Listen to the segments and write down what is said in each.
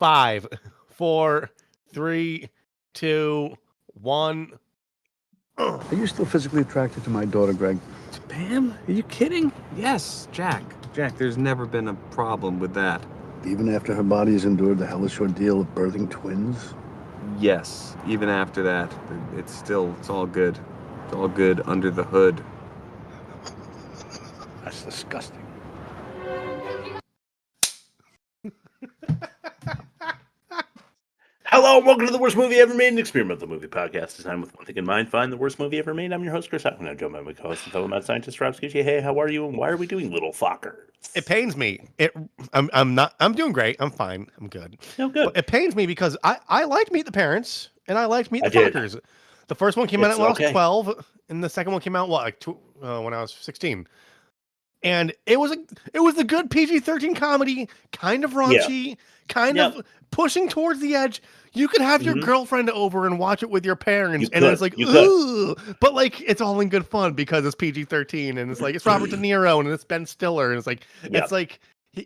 5, 4, 3, 2, 1. Are you still physically attracted to my daughter, Greg? Pam? Are you kidding? Yes, Jack. Jack, there's never been a problem with that. Even after her body has endured the hellish ordeal of birthing twins? Yes, even after that, it's all good. It's all good under the hood. That's disgusting. Hello, and welcome to the Worst Movie Ever Made, an experimental movie podcast designed with one thing in mind: find the worst movie ever made. I'm your host, Chris. I'm joined by my co-host and fellow mad scientist, Rob Scoochie. Hey, how are you? And why are we doing Little Fockers? It pains me. I'm doing great. I'm fine. I'm good. No, good. But it pains me because I liked Meet the Parents and I liked Meet the Fockers. The first one came out when I was 12, and the second one came out when I was 16. And it was a good PG-13 comedy, kind of raunchy, kind of pushing towards the edge. You could have your girlfriend over and watch it with your parents, and it's like, ooh, but like it's all in good fun because it's PG-13, and it's like it's Robert De Niro and it's Ben Stiller, and it's like it's like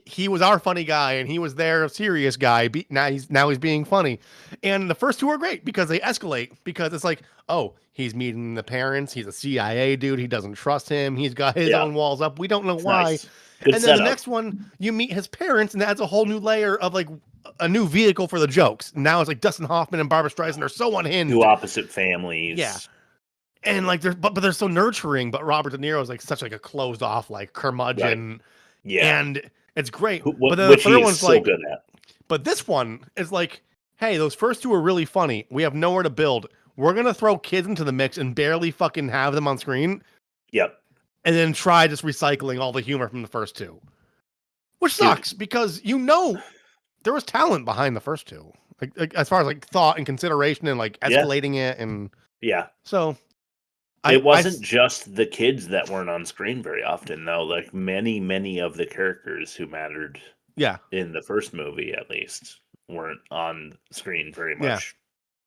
he was our funny guy and he was their serious guy. Now he's being funny, and the first two are great because they escalate because it's like, oh, he's meeting the parents, he's a CIA dude, he doesn't trust him, he's got his own walls up, we don't know why. Nice. Good and setup. then the next one, you meet his parents, and that's a whole new layer of like a new vehicle for the jokes. Now it's like Dustin Hoffman and Barbara Streisand are so unhinged. Two opposite families. Yeah. And like but they're so nurturing, but Robert De Niro is like such like a closed off like curmudgeon. Right. Yeah. And it's great. But then which the third he one's is so like good at. But this one is like, hey, those first two are really funny. We have nowhere to build. We're gonna throw kids into the mix and barely fucking have them on screen. Yep. And then try just recycling all the humor from the first two. Which sucks because there was talent behind the first two. Like as far as like thought and consideration and like escalating it and so it wasn't just the kids that weren't on screen very often though. Like many of the characters who mattered in the first movie at least weren't on screen very much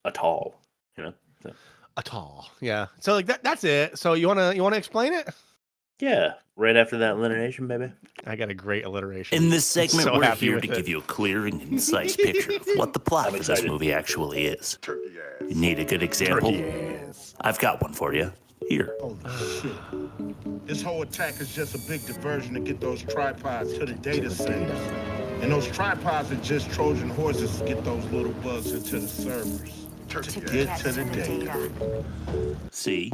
at all. You know? So. At all. Yeah. So like that's it. So you wanna explain it? Yeah, right after that alliteration, baby. I got a great alliteration. In this segment, we're here to give you a clear and concise picture of what the plot of this movie actually is. You need a good example? I've got one for you. Here. Holy shit. This whole attack is just a big diversion to get those tripods to the data centers. And those tripods are just Trojan horses to get those little bugs into the servers. To get to the data. See?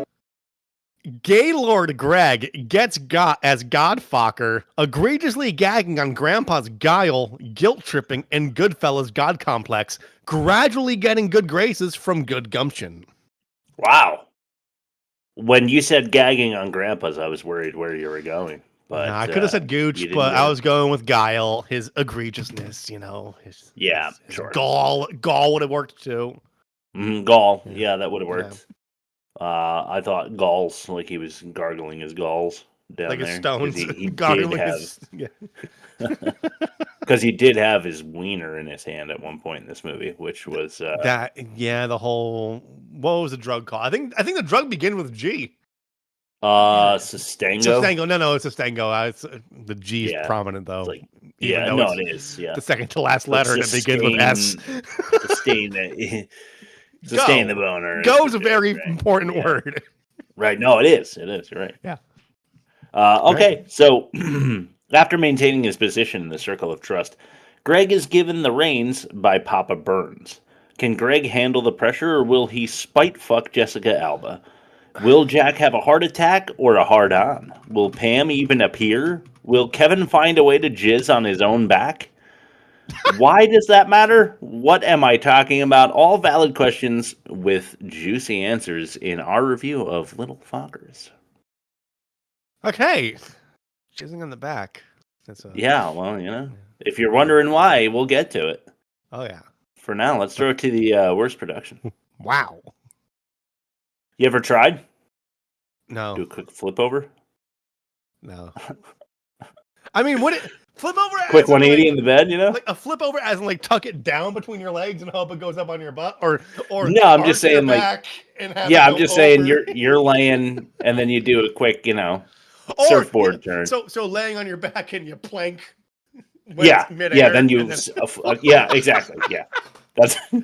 Gaylord Greg gets got as God-Focker, egregiously gagging on Grandpa's guile, guilt-tripping, and Goodfella's God complex, gradually getting good graces from good gumption. Wow. When you said gagging on Grandpa's, I was worried where you were going. But I could have said gooch, but I was going with guile, his egregiousness, you know. His sure. Gall would have worked too. Gall, that would have worked. Yeah. I thought galls, like he was gargling his galls down like there. His stones. He did have, because he did have his wiener in his hand at one point in this movie, which was the whole, what was the drug called? I think the drug began with G. Sustaingo. No, it's Sustaingo. It's the G is prominent though. Like, it is. Yeah, the second to last letter, and it begins with S. Sustain the boner. Go is a very important word. Right. No, it is. It is. You're right. Yeah. Okay. Right. So after maintaining his position in the circle of trust, Greg is given the reins by Papa Burns. Can Greg handle the pressure, or will he spite fuck Jessica Alba? Will Jack have a heart attack or a hard on? Will Pam even appear? Will Kevin find a way to jizz on his own back? Why does that matter? What am I talking about? All valid questions with juicy answers in our review of Little Fockers. Okay. Jizzing on the back. If you're wondering why, we'll get to it. Oh, yeah. For now, let's throw it to the worst production. Wow. You ever tried? No. Do a quick flip over? No. I mean, flip over quick 180 in the bed, you know? Like a flip over as in like tuck it down between your legs and hope it goes up on your butt, or no, I'm just saying like I'm just saying over. you're laying and then you do a quick, surfboard turn. So laying on your back and you plank Yeah, then you, yeah, exactly, yeah. That's all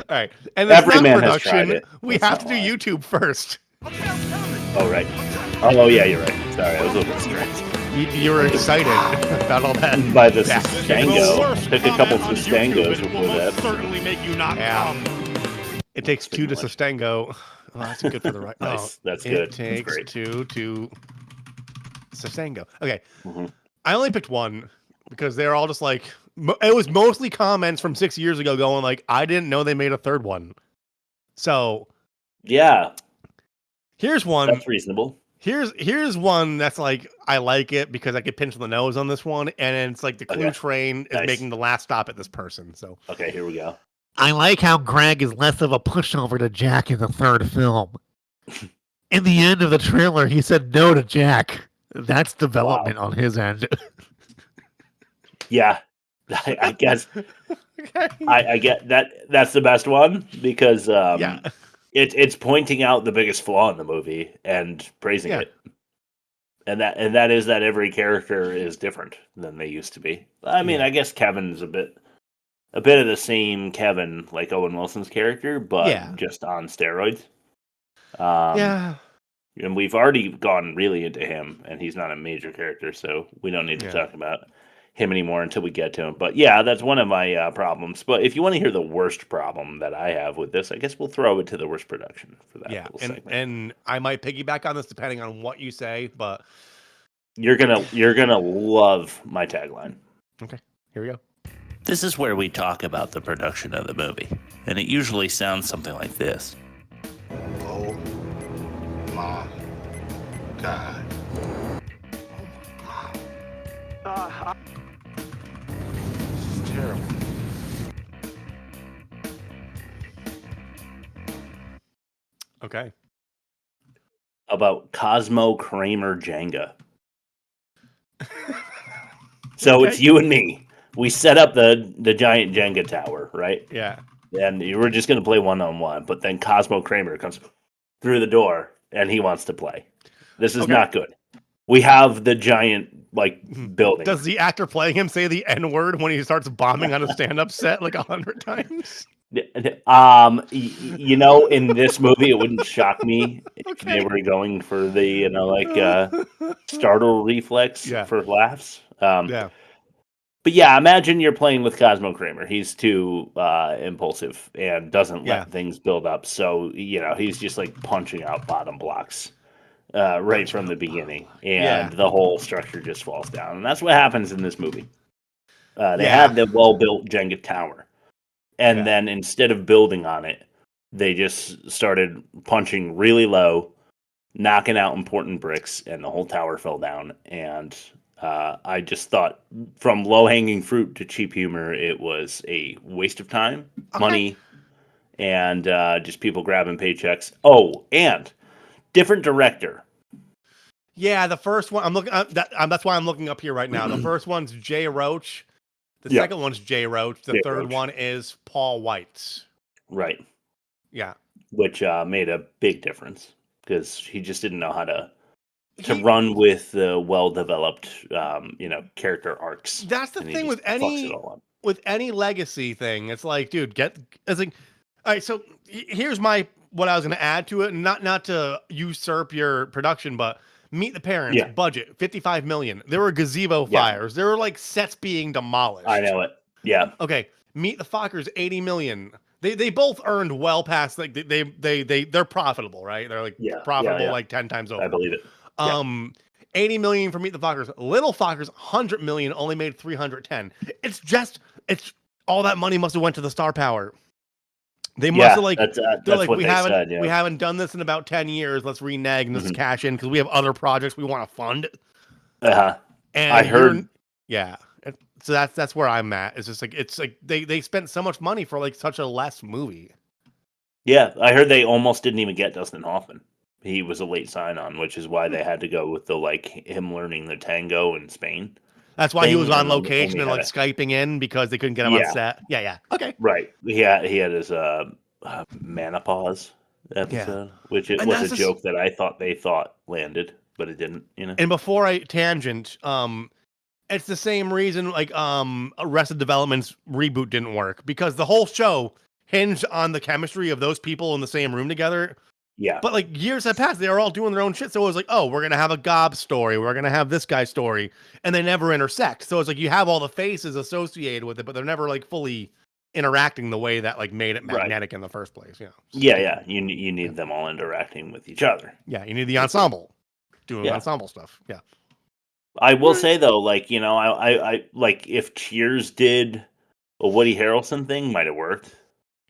right. And it's every not man production. has tried it. We have to do YouTube first. Oh, right. Oh, yeah, you're right. Sorry, I was a little distracted. You were excited about all that. By the Sustaingo. Took a couple Sustangos before that. Certainly make you not come. It takes two to Sustaingo. Oh, that's good for the right. Nice. That's it good. It takes great. two to Sustaingo. Okay. Mm-hmm. I only picked one because they're all just like, it was mostly comments from 6 years ago going like, I didn't know they made a third one. So yeah, here's one. That's reasonable. Here's one that's like, I like it because I could pinch the nose on this one, and it's like the clue train is making the last stop at this person. So okay, here we go. I like how Greg is less of a pushover to Jack in the third film. In the end of the trailer, he said no to Jack. That's development on his end. Yeah, I guess. Okay. I get that. That's the best one because it's pointing out the biggest flaw in the movie and praising it, and that is that every character is different than they used to be. I mean, I guess Kevin's a bit of the same Kevin like Owen Wilson's character, but just on steroids. And we've already gone really into him, and he's not a major character, so we don't need to talk about him anymore until we get to him. But yeah, that's one of my problems. But if you want to hear the worst problem that I have with this, I guess we'll throw it to the worst production for that. Yeah, and I might piggyback on this depending on what you say, but you're gonna love my tagline. Okay, here we go. This is where we talk about the production of the movie, and it usually sounds something like this. Oh my God. This is terrible. Okay. About Kosmo Kramer Jenga. So it's you and me. We set up the giant Jenga tower, right? Yeah. And you were just going to play one-on-one, but then Kosmo Kramer comes through the door, and he wants to play. This is not good. We have the giant, building. Does the actor playing him say the N-word when he starts bombing on a stand-up set 100 times? In this movie, it wouldn't shock me if they were going for the, startle reflex for laughs. But yeah, imagine you're playing with Kosmo Kramer. He's too impulsive and doesn't let things build up. So, he's just punching out bottom blocks right from the beginning. And the whole structure just falls down. And that's what happens in this movie. They had the well-built Jenga tower. And then instead of building on it, they just started punching really low, knocking out important bricks, and the whole tower fell down. And I just thought, from low-hanging fruit to cheap humor, it was a waste of time, money, and just people grabbing paychecks. Oh, and different director. Yeah, the first one, I'm looking. That's why I'm looking up here right now. The first one's Jay Roach. The second one's Jay Roach. The third one is Paul Weitz. Right. Yeah. Which made a big difference because he just didn't know how to run with the well-developed, character arcs. That's the thing with any legacy thing. It's like, dude, all right. So here's what I was going to add to it, not to usurp your production, but Meet the Parents budget $55 million. There were gazebo fires. There were sets being demolished. I know it. Yeah. Okay. Meet the Fockers $80 million. They both earned well past they're profitable, right? They're profitable 10 times over. I believe it. $80 million for Meet the Fockers. Little Fockers $100 million, only made $310. It's all that money must have went to the star power. They must have we haven't done this in about 10 years. Let's renege and let's cash in because we have other projects we want to fund. And I heard, so that's where I'm at. It's just they spent so much money for such a less movie. Yeah, I heard they almost didn't even get Dustin Hoffman. He was a late sign-on, which is why they had to go with him learning the tango in Spain. That's why he was on location and Skyping in because they couldn't get him on set. Yeah. Okay. Right. He had his menopause episode, which was a joke that I thought they thought landed, but it didn't. And before I tangent, It's the same reason like Arrested Development's reboot didn't work, because the whole show hinged on the chemistry of those people in the same room together. Yeah. But like years have passed, they were all doing their own shit. So it was like, oh, we're gonna have a Gob story, we're gonna have this guy's story, and they never intersect. So it's like you have all the faces associated with it, but they're never like fully interacting the way that like made it magnetic in the first place. You know? Yeah. You need them all interacting with each other. Yeah, you need the ensemble doing ensemble stuff. Yeah. I will say though, like, you know, I like if Cheers did a Woody Harrelson thing, might have worked.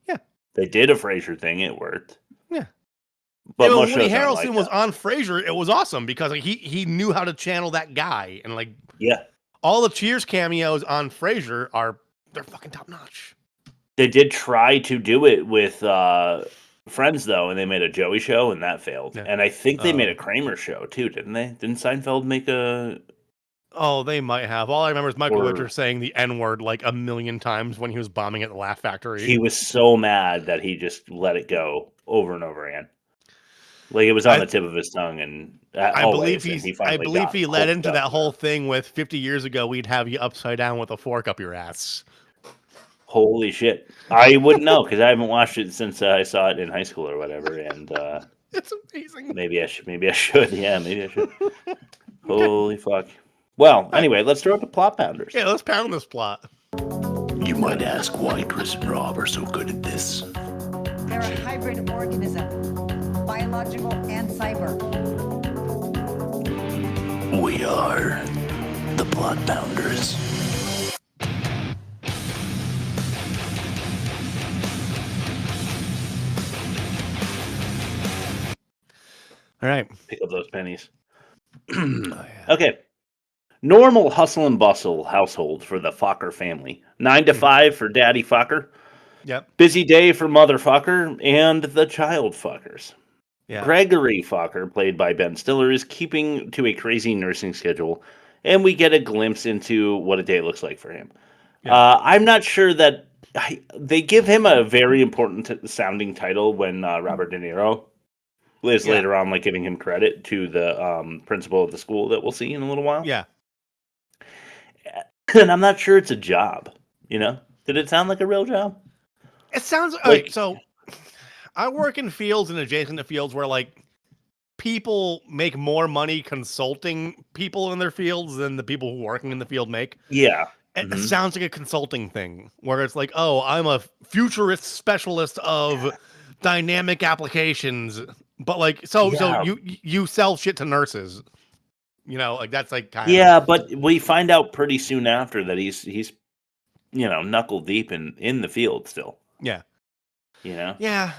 Yeah. They did a Frasier thing, it worked. Yeah. But when most Woody shows aren't Harrelson like was that. on Frasier, it was awesome because like, he knew how to channel that guy, and like all the Cheers cameos on Frasier they're fucking top notch. They did try to do it with Friends though, and they made a Joey show, and that failed. Yeah. And I think they made a Kramer show too, didn't they? Didn't Seinfeld make a? Oh, they might have. All I remember is Michael Richards saying the N-word like a million times when he was bombing at the Laugh Factory. He was so mad that he just let it go over and over again. Like it was on the tip of his tongue, and I believe he led into that whole thing with 50 years ago. We'd have you upside down with a fork up your ass. Holy shit! I wouldn't know because I haven't watched it since I saw it in high school or whatever. And it's amazing. Maybe I should. Yeah, maybe I should. Holy fuck! Well, anyway, let's throw up the plot pounders. Yeah, let's pound this plot. You might ask why Chris and Rob are so good at this. They're a hybrid organism, biological and cyber. We are the plot pounders. All right. Pick up those pennies. Okay. Normal hustle and bustle household for the Focker family. 9 to 5 for Daddy Focker. Yep. Busy day for Mother Focker and the child Fockers. Yeah. Gregory Focker, played by Ben Stiller, is keeping to a crazy nursing schedule, and we get a glimpse into what a day looks like for him. Yeah. I'm not sure that they give him a very important sounding title when Robert De Niro is later on like giving him credit to the principal of the school that we'll see in a little while. Yeah. And I'm not sure it's a job, you know? Did it sound like a real job? It sounds like, so I work in fields and adjacent to fields where like people make more money consulting people in their fields than the people who are working in the field make. Yeah. It sounds like a consulting thing where it's like, oh, I'm a futurist specialist of dynamic applications. But like, so you sell shit to nurses, you know, like that's like kind of. But we find out pretty soon after that he's you know, knuckle deep in the field still. Yeah, you know. Yeah,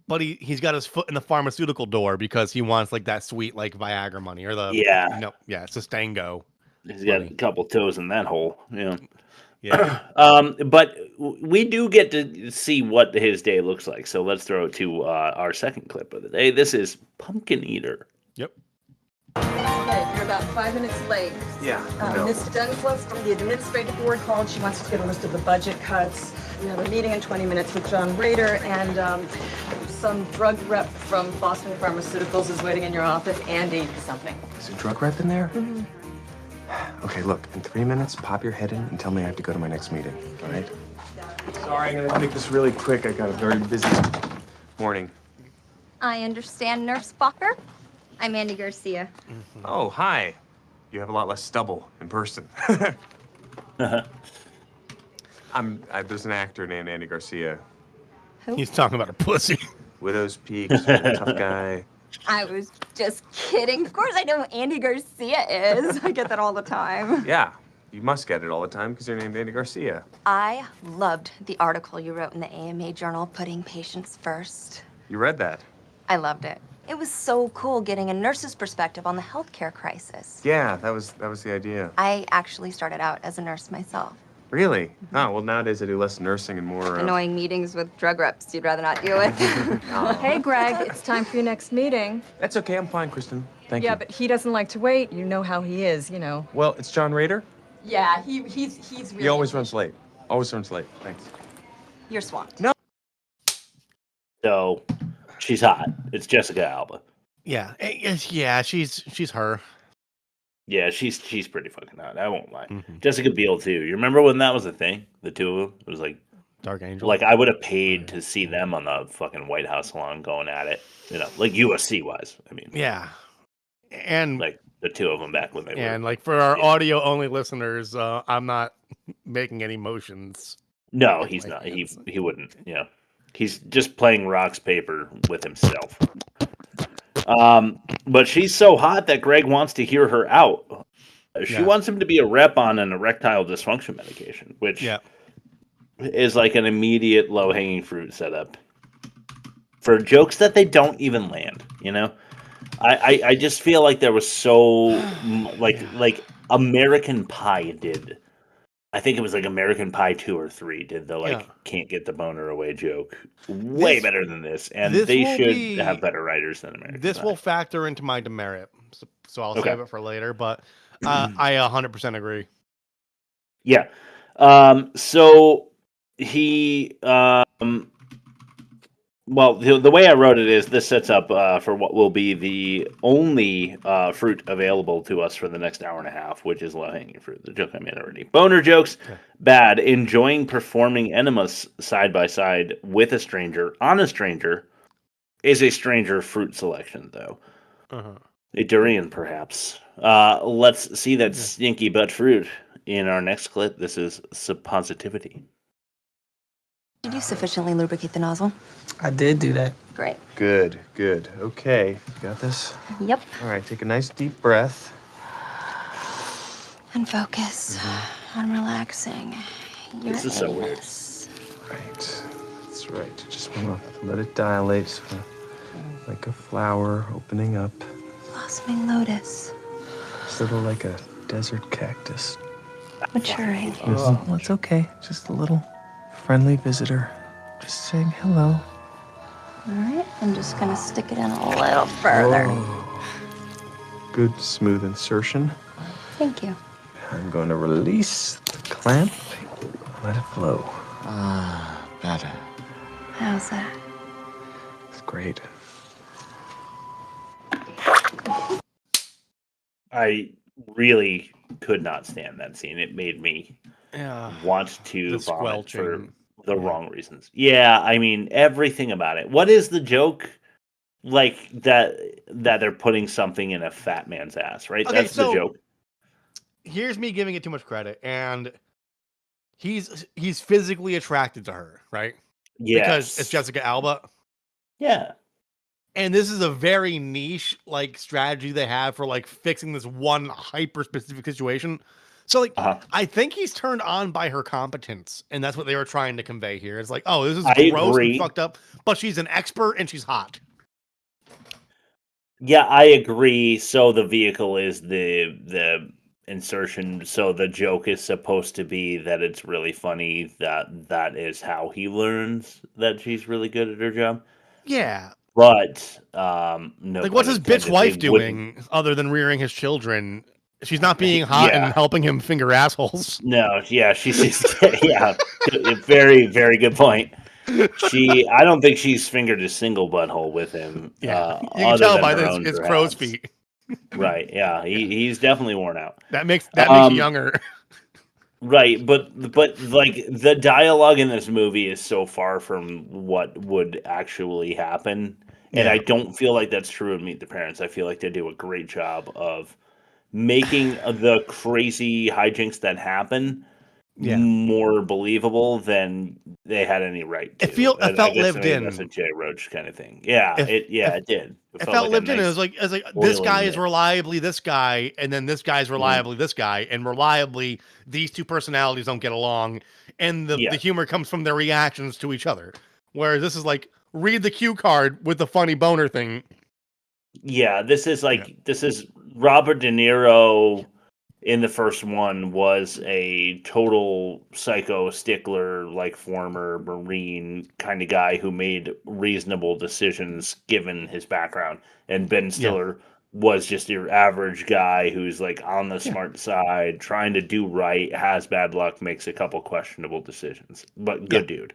but he's got his foot in the pharmaceutical door because he wants like that sweet like Viagra money or the Sustaingo. He's got a couple toes in that hole. Yeah. Yeah. But we do get to see what his day looks like. So let's throw it to our second clip of the day. This is Pumpkin Eater. Yep. Okay, you're about 5 minutes late. Yeah. Ms. Dunsworth from the administrative board called. She wants to get a list of the budget cuts. We have a meeting in 20 minutes with John Rader, and some drug rep from Boston Pharmaceuticals is waiting in your office. Andy something. Is a drug rep in there? Mm-hmm. Okay, look, in 3 minutes, pop your head in and tell me I have to go to my next meeting, all right? Sorry, I'm gonna make this really quick. I got a very busy morning. I understand, Nurse Focker. I'm Andy Garcia. Mm-hmm. Oh, hi. You have a lot less stubble in person. There's an actor named Andy Garcia. Who? He's talking about a pussy. Widow's Peak, tough guy. I was just kidding. Of course I know who Andy Garcia is. I get that all the time. Yeah, you must get it all the time because you're named Andy Garcia. I loved the article you wrote in the AMA Journal, Putting Patients First. You read that? I loved it. It was so cool getting a nurse's perspective on the healthcare crisis. Yeah, that was the idea. I actually started out as a nurse myself. Really? Oh, well, nowadays I do less nursing and more... Annoying meetings with drug reps you'd rather not deal with. Hey, Greg, it's time for your next meeting. That's okay, I'm fine, Kristen. Thank you. Yeah, but he doesn't like to wait. You know how he is, you know. Well, it's John Rader. Yeah, he's really... He always runs late. Always runs late. Thanks. You're swamped. No. So, she's hot. It's Jessica Alba. Yeah, she's her. Yeah, she's pretty fucking hot. I won't lie. Jessica Biel too. You remember when that was a thing? The two of them. It was like Dark Angel. Like I would have paid to see them on the fucking White House lawn going at it. Like USC wise. I mean, yeah, and like the two of them back when they were. And like for our audio only listeners, I'm not making any motions. No, he's not. He wouldn't. Yeah, he's just playing rocks paper with himself. But she's so hot that Greg wants to hear her out. She wants him to be a rep on an erectile dysfunction medication, which is like an immediate low-hanging fruit setup for jokes that they don't even land. I just feel like there was so like American Pie did. I think it was like American Pie 2 or 3 did the can't get the boner away joke way better than this, and they should have better writers than American Pie. This will factor into my demerit, so I'll save it for later. But I 100% agree. Yeah. So he well, the way I wrote it is this sets up for what will be the only fruit available to us for the next hour and a half, which is low-hanging fruit. The joke I made already. Boner jokes, bad. Enjoying performing enemas side by side with a stranger, on a stranger, is a stranger fruit selection, though. A durian, perhaps. Let's see that stinky butt fruit in our next clip. This is suppositivity. Did you sufficiently lubricate the nozzle? I did do that. Great. Good. Okay, got this? Yep. All right, take a nice deep breath. And focus on relaxing your This is so weird. anus. Right. That's right. Just want to let it dilate, like a flower opening up. Blossoming lotus. Sort of like a desert cactus. Maturing. Well, it's okay. Just a little friendly visitor. Just saying hello. All right, I'm just gonna stick it in a little further. Good, smooth insertion. Thank you. I'm going to release the clamp. Let it flow. Better. How's that? It's great. I really could not stand that scene. It made me want to vomit for the wrong reasons. Yeah, I mean, everything about it. What is the joke? Like that they're putting something in a fat man's ass, right? Okay, That's the joke. Here's me giving it too much credit, and he's physically attracted to her, right? Yes. Because it's Jessica Alba. Yeah. And this is a very niche strategy they have for fixing this one hyper specific situation. So I think he's turned on by her competence, and that's what they were trying to convey here. It's like, oh, this is gross and fucked up, but she's an expert and she's hot. Yeah, I agree. So the vehicle is the insertion. So the joke is supposed to be that it's really funny that is how he learns that she's really good at her job. Yeah. But no. What's his bitch wife doing other than rearing his children? She's not being hot and helping him finger assholes. No, yeah, she's very, very good point. I don't think she's fingered a single butthole with him. Yeah, you can tell by his crow's feet. Right, yeah, he's definitely worn out. That makes you younger. Right, but the dialogue in this movie is so far from what would actually happen, and I don't feel like that's true in Meet the Parents. I feel like they do a great job of making the crazy hijinks that happen more believable than they had any right to. It felt lived in. That's a Jay Roach kind of thing. Yeah, it did. It felt lived in. It was like this guy is reliably this guy, and then this guy's reliably this guy, and reliably these two personalities don't get along, and the humor comes from their reactions to each other. Whereas this is read the cue card with the funny boner thing. Yeah, this is Robert De Niro in the first one was a total psycho stickler, former Marine kind of guy who made reasonable decisions given his background. And Ben Stiller was just your average guy who's on the smart side, trying to do right, has bad luck, makes a couple questionable decisions. But good dude.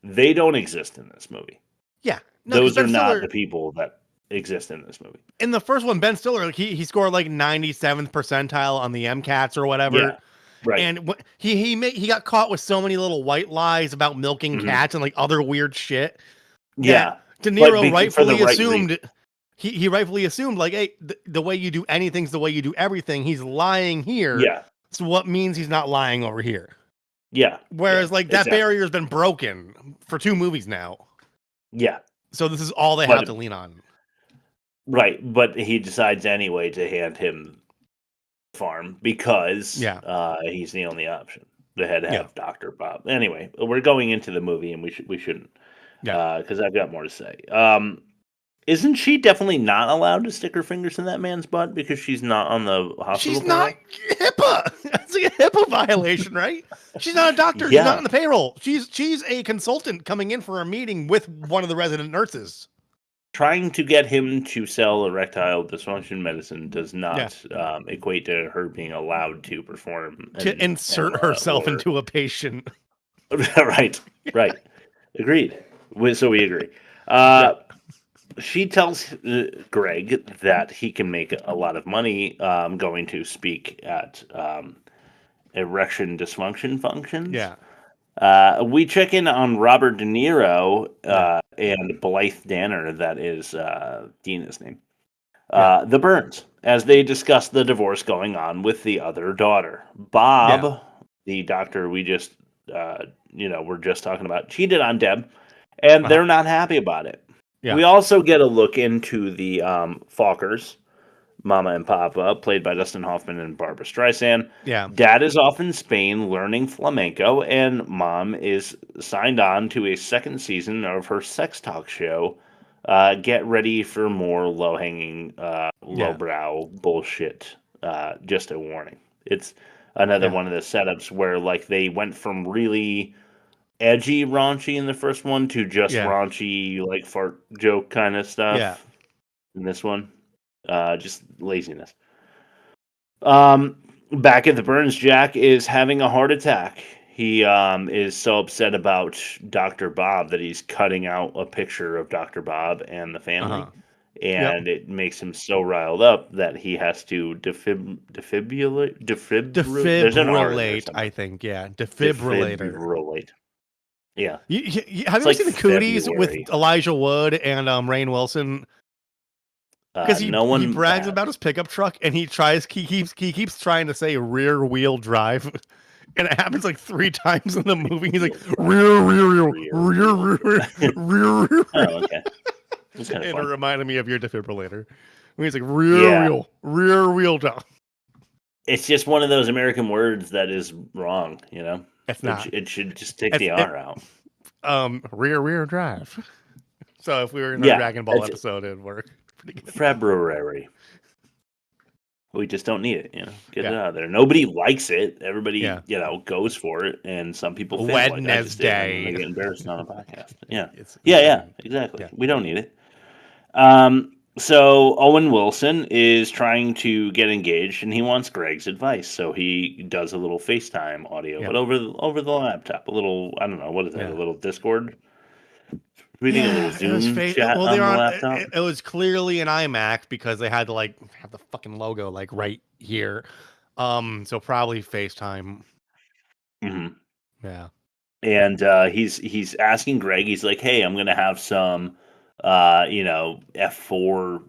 They don't exist in this movie. Yeah. No, those are not the people that exist in this movie. In the first one, Ben Stiller, like, he scored like 97th percentile on the MCATs or whatever. Yeah, right. And he got caught with so many little white lies about milking cats and like other weird shit. Yeah. De Niro rightfully right assumed he rightfully assumed like, hey, the way you do anything's the way you do everything. He's lying here. Yeah. So what means he's not lying over here? Yeah. Whereas like that barrier's been broken for 2 movies now. Yeah. So this is all they have to lean on. Right, but he decides anyway to hand him the farm because he's the only option. They had to have Dr. Bob. Anyway, we're going into the movie and we shouldn't. Because I've got more to say. Isn't she definitely not allowed to stick her fingers in that man's butt because she's not on the hospital? She's not HIPAA. It's like a HIPAA violation, right? She's not a doctor. She's not on the payroll. She's a consultant coming in for a meeting with one of the resident nurses. Trying to get him to sell erectile dysfunction medicine does not equate to her being allowed to perform. To insert herself into a patient. Right. Agreed. So we agree. She tells Greg that he can make a lot of money going to speak at erection dysfunction functions. Yeah. We check in on Robert De Niro and Blythe Danner, that is Dina's name. The Burns, as they discuss the divorce going on with the other daughter. Bob, the doctor we just, we're just talking about, cheated on Deb, and they're not happy about it. Yeah. We also get a look into the Fockers, Mama and Papa, played by Dustin Hoffman and Barbara Streisand. Yeah. Dad is off in Spain learning flamenco, and Mom is signed on to a second season of her sex talk show. Get ready for more low-hanging, lowbrow bullshit. Just a warning. It's another one of the setups where like they went from really edgy raunchy in the first one to just raunchy like fart joke kind of stuff in this one. Just laziness. Back at the Burns, Jack is having a heart attack. He is so upset about Dr. Bob that he's cutting out a picture of Dr. Bob and the family. And it makes him so riled up that he has to defibrillate. I think, defibrillator. Yeah. Have you ever seen the Cooties with Elijah Wood and Rainn Wilson? Because he brags about his pickup truck and he keeps trying to say rear wheel drive, and it happens like 3 times in the movie. He's like rear. Oh, okay. And it reminded me of your defibrillator. When he's like rear wheel drive. It's just one of those American words that is wrong, It's not. It should just take the R out. Rear drive. So if we were in a Dragon Ball episode, it'd work pretty good. February. We just don't need it, Get it out of there. Nobody likes it. Everybody, goes for it, and some people think Wednesday. Like they get embarrassed on a podcast. Yeah, exactly. Yeah. We don't need it. So Owen Wilson is trying to get engaged, and he wants Greg's advice. So he does a little FaceTime audio, but over the laptop. A little, I don't know, what is that? A little Discord. Reading a little Zoom chat on the laptop. It was clearly an iMac because they had to like have the fucking logo like right here. So probably FaceTime. Mm-hmm. Yeah. And he's asking Greg. He's like, "Hey, I'm gonna have some." F4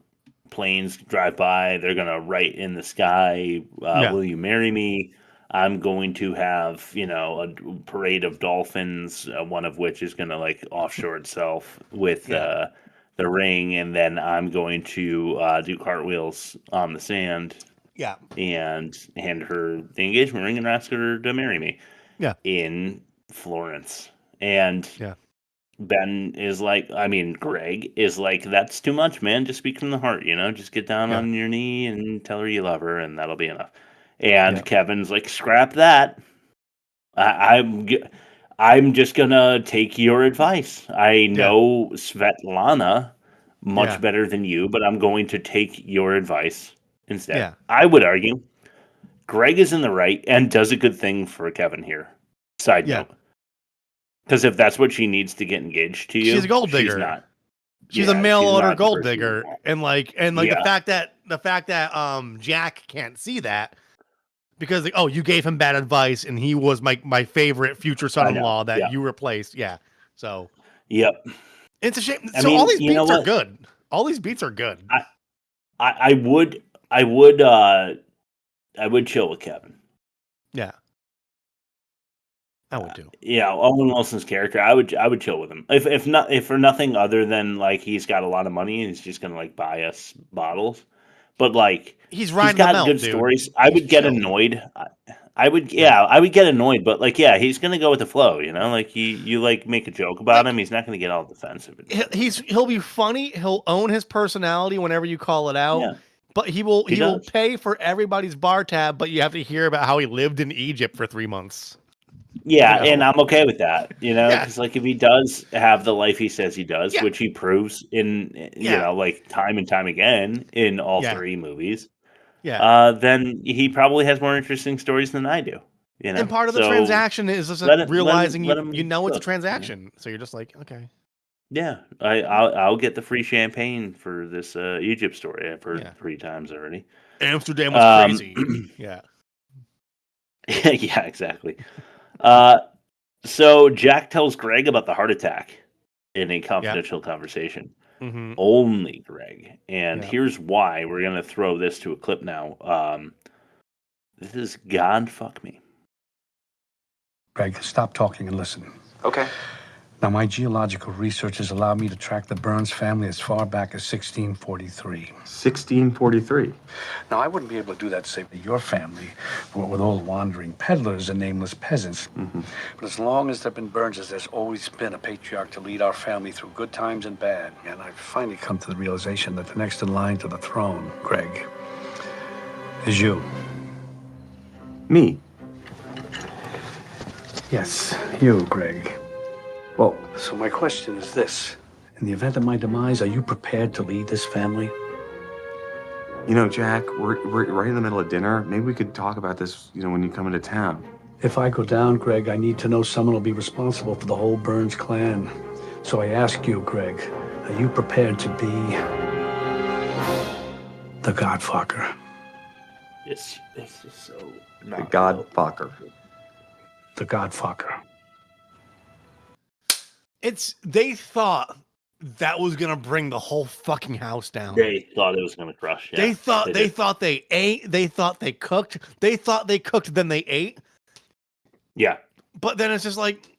planes drive by. They're going to write in the sky, will you marry me? I'm going to have, a parade of dolphins, one of which is going to like offshore itself with the ring. And then I'm going to do cartwheels on the sand. Yeah. And hand her the engagement ring and ask her to marry me. Yeah. In Florence. And Ben is like, Greg is like, that's too much, man. Just speak from the heart, just get down on your knee and tell her you love her, and that'll be enough. And Kevin's like, scrap that. I'm just gonna take your advice. I know Svetlana much better than you, but I'm going to take your advice instead. Yeah. I would argue Greg is in the right and does a good thing for Kevin here. Side note. Because if that's what she needs to get engaged to you, she's a gold digger. She's not. she's a mail she's order not the gold person you digger, want. and the fact that Jack can't see that because you gave him bad advice, and he was my favorite future son-in-law that you replaced. Yeah, so yep, it's a shame. I So mean, all these you know beats are what? good. All these beats are good. I would chill with Kevin. Yeah. I would too. Yeah, Owen Wilson's character, I would chill with him. If for nothing other than like he's got a lot of money and he's just gonna like buy us bottles. But like he's got good stories. I would get annoyed. I would get annoyed, but like he's gonna go with the flow, you know? Like you like make a joke about him, he's not gonna get all defensive. He'll be funny, he'll own his personality whenever you call it out. Yeah. But he will pay for everybody's bar tab, but you have to hear about how he lived in Egypt for 3 months. Yeah, and I'm okay with that, because like if he does have the life he says he does, which he proves in like time and time again in all 3 movies, then he probably has more interesting stories than I do. And part of the transaction is just realizing it's a transaction, so you're just like, okay. Yeah, I'll get the free champagne for this Egypt story. I've heard 3 times already. Amsterdam was crazy. Yeah. Yeah, exactly. So Jack tells Greg about the heart attack in a confidential conversation. Mm-hmm. Only Greg. And here's why. We're going to throw this to a clip now. This is God Fuck Me. Greg, stop talking and listen. Okay. Now, my geological research has allowed me to track the Burns family as far back as 1643. 1643? Now, I wouldn't be able to do that, say, with your family, with old wandering peddlers and nameless peasants. Mm-hmm. But as long as there have been Burnses, there's always been a patriarch to lead our family through good times and bad. And I've finally come to the realization that the next in line to the throne, Greg, is you. Me? Yes, you, Greg. Well, so my question is this. In the event of my demise, are you prepared to lead this family? You know, Jack, we're right in the middle of dinner. Maybe we could talk about this, when you come into town. If I go down, Greg, I need to know someone will be responsible for the whole Burns clan. So I ask you, Greg, are you prepared to be the God-Focker? It's just so... The God-Focker. The God-Focker. They thought that was gonna bring the whole fucking house down. They thought it was gonna crush. Yeah, they thought they ate. They thought they cooked. They thought they cooked, then they ate. Yeah. But then it's just like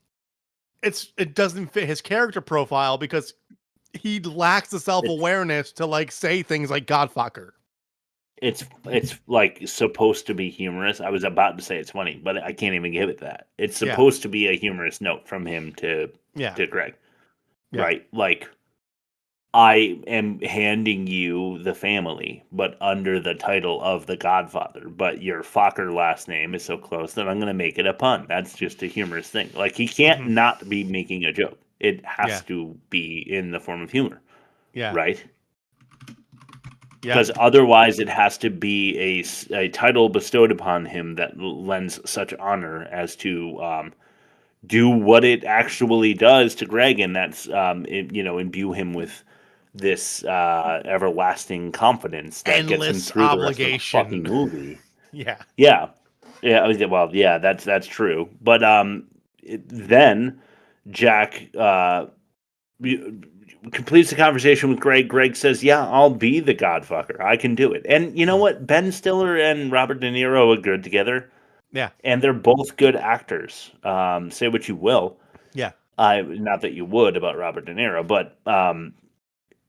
it doesn't fit his character profile because he lacks the self-awareness to like say things like God-Focker. It's like supposed to be humorous. I was about to say it's funny, but I can't even give it that. It's supposed to be a humorous note from him to Greg. Yeah. Right? Like, I am handing you the family, but under the title of the Godfather. But your Focker last name is so close that I'm going to make it a pun. That's just a humorous thing. Like, he can't not be making a joke. It has to be in the form of humor. Yeah. Right? Because otherwise it has to be a title bestowed upon him that lends such honor as to do what it actually does to Greg, and that's imbue him with this everlasting confidence that endless gets him through obligation. The rest of the fucking movie. Yeah. Well, that's true. But then Jack completes the conversation with Greg. Greg says, "Yeah, I'll be the God-Focker. I can do it." And you know what? Ben Stiller and Robert De Niro are good together. Yeah. And they're both good actors. Say what you will. Yeah. Not that you would about Robert De Niro, but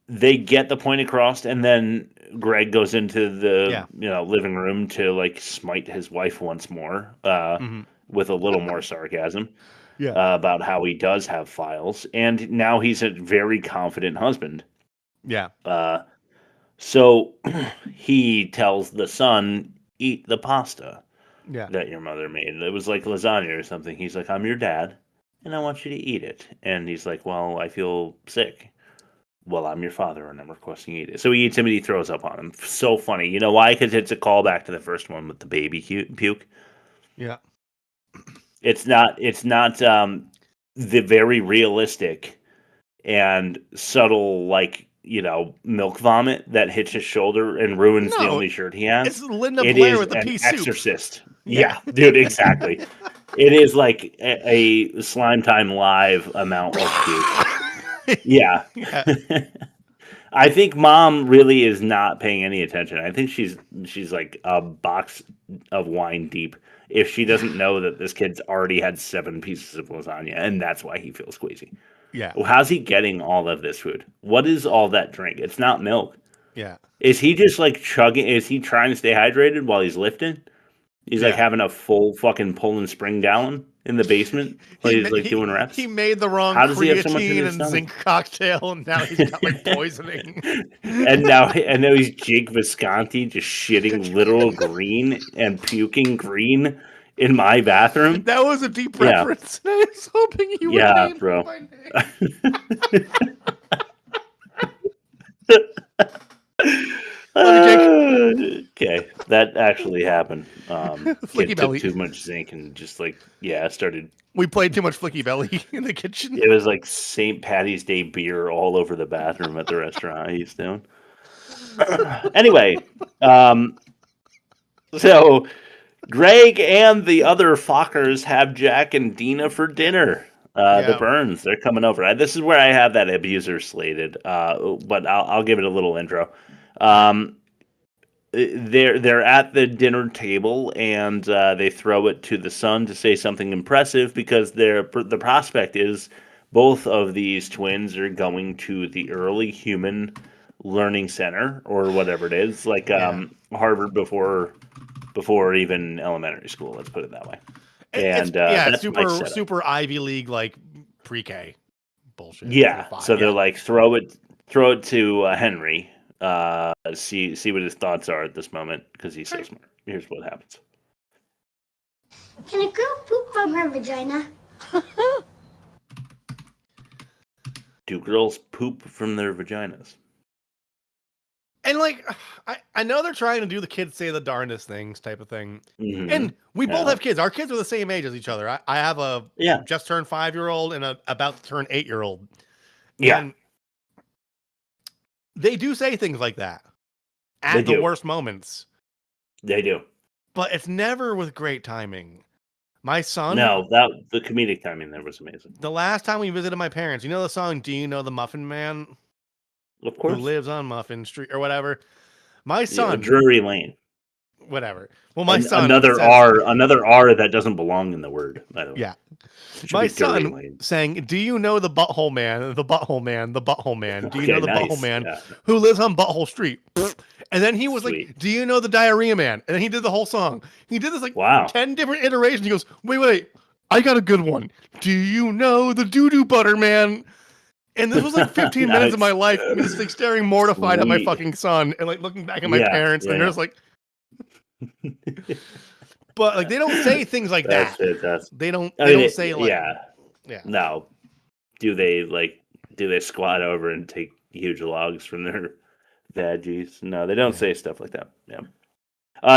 they get the point across, and then Greg goes into the living room to like smite his wife once more with a little more sarcasm. About how he does have files, and now he's a very confident husband. Yeah. So he tells the son, "Eat the pasta that your mother made." It was like lasagna or something. He's like, "I'm your dad, and I want you to eat it." And he's like, "Well, I feel sick." "Well, I'm your father, and I'm requesting you eat it." So he eats him, and he throws up on him. So funny. You know why? Because it's a callback to the first one with the baby puke. Yeah. It's not the very realistic and subtle, like, milk vomit that hits his shoulder and ruins the only shirt he has. It's Linda Blair with the pea soup. Exorcist. Yeah, dude, exactly. It is like a Slime Time Live amount of puke. Yeah. I think Mom really is not paying any attention. I think she's like a box of wine deep if she doesn't know that this kid's already had 7 pieces of lasagna, and that's why he feels queasy. Yeah. Well, how's he getting all of this food? What is all that drink? It's not milk. Yeah. Is he just like chugging? Is he trying to stay hydrated while he's lifting? He's like having a full fucking Poland Spring gallon in the basement while he's like doing reps. He made the wrong creatine and zinc cocktail, and now he's got like poisoning. and now he's Jake Visconti just shitting literal green and puking green in my bathroom. That was a deep reference. I was hoping you would name bro. my name. Okay, that actually happened. Flicky took belly. too much zinc and just like started. We played too much Flicky Belly in the kitchen. It was like St. Patty's Day beer all over the bathroom at the restaurant I used to own. Anyway, so Greg and the other Fockers have Jack and Dina for dinner. The Burns, they're coming over. This is where I have that abuser slated, but I'll give it a little intro. They're at the dinner table and they throw it to the son to say something impressive because the prospect is both of these twins are going to the Early Human Learning Center or whatever it is, like Harvard before even elementary school. Let's put it that way. And that's super Ivy League like pre-K bullshit. Yeah, so they're like throw it to Henry. See what his thoughts are at this moment because he's so smart. Here's what happens. Can a girl poop from her vagina? Do girls poop from their vaginas? And like, I know they're trying to do the kids say the darndest things type of thing. Mm-hmm. And we both have kids. Our kids are the same age as each other. I have a just turned 5-year-old and a about to turn 8-year-old. Yeah. And they do say things like that at the worst moments. They do. But it's never with great timing. My son... No, the comedic timing there was amazing. The last time we visited my parents, you know the song, Do You Know the Muffin Man? Of course. Who lives on Muffin Street or whatever. My son... Drury Lane. Whatever. Well, my son... Another R that doesn't belong in the word, by the way. Yeah. My son saying, do you know the butthole man, the butthole man, the butthole man? Do you know the butthole man who lives on Butthole Street? And then he was like, do you know the diarrhea man? And then he did the whole song. He did this like 10 different iterations. He goes, wait, I got a good one. Do you know the doo-doo butter man? And this was like 15 minutes of my life. And just like staring mortified at my fucking son and like looking back at my parents. And they're just like... But like they don't say things like that. They don't say like No. Do they squat over and take huge logs from their veggies? No, they don't say stuff like that. Yeah.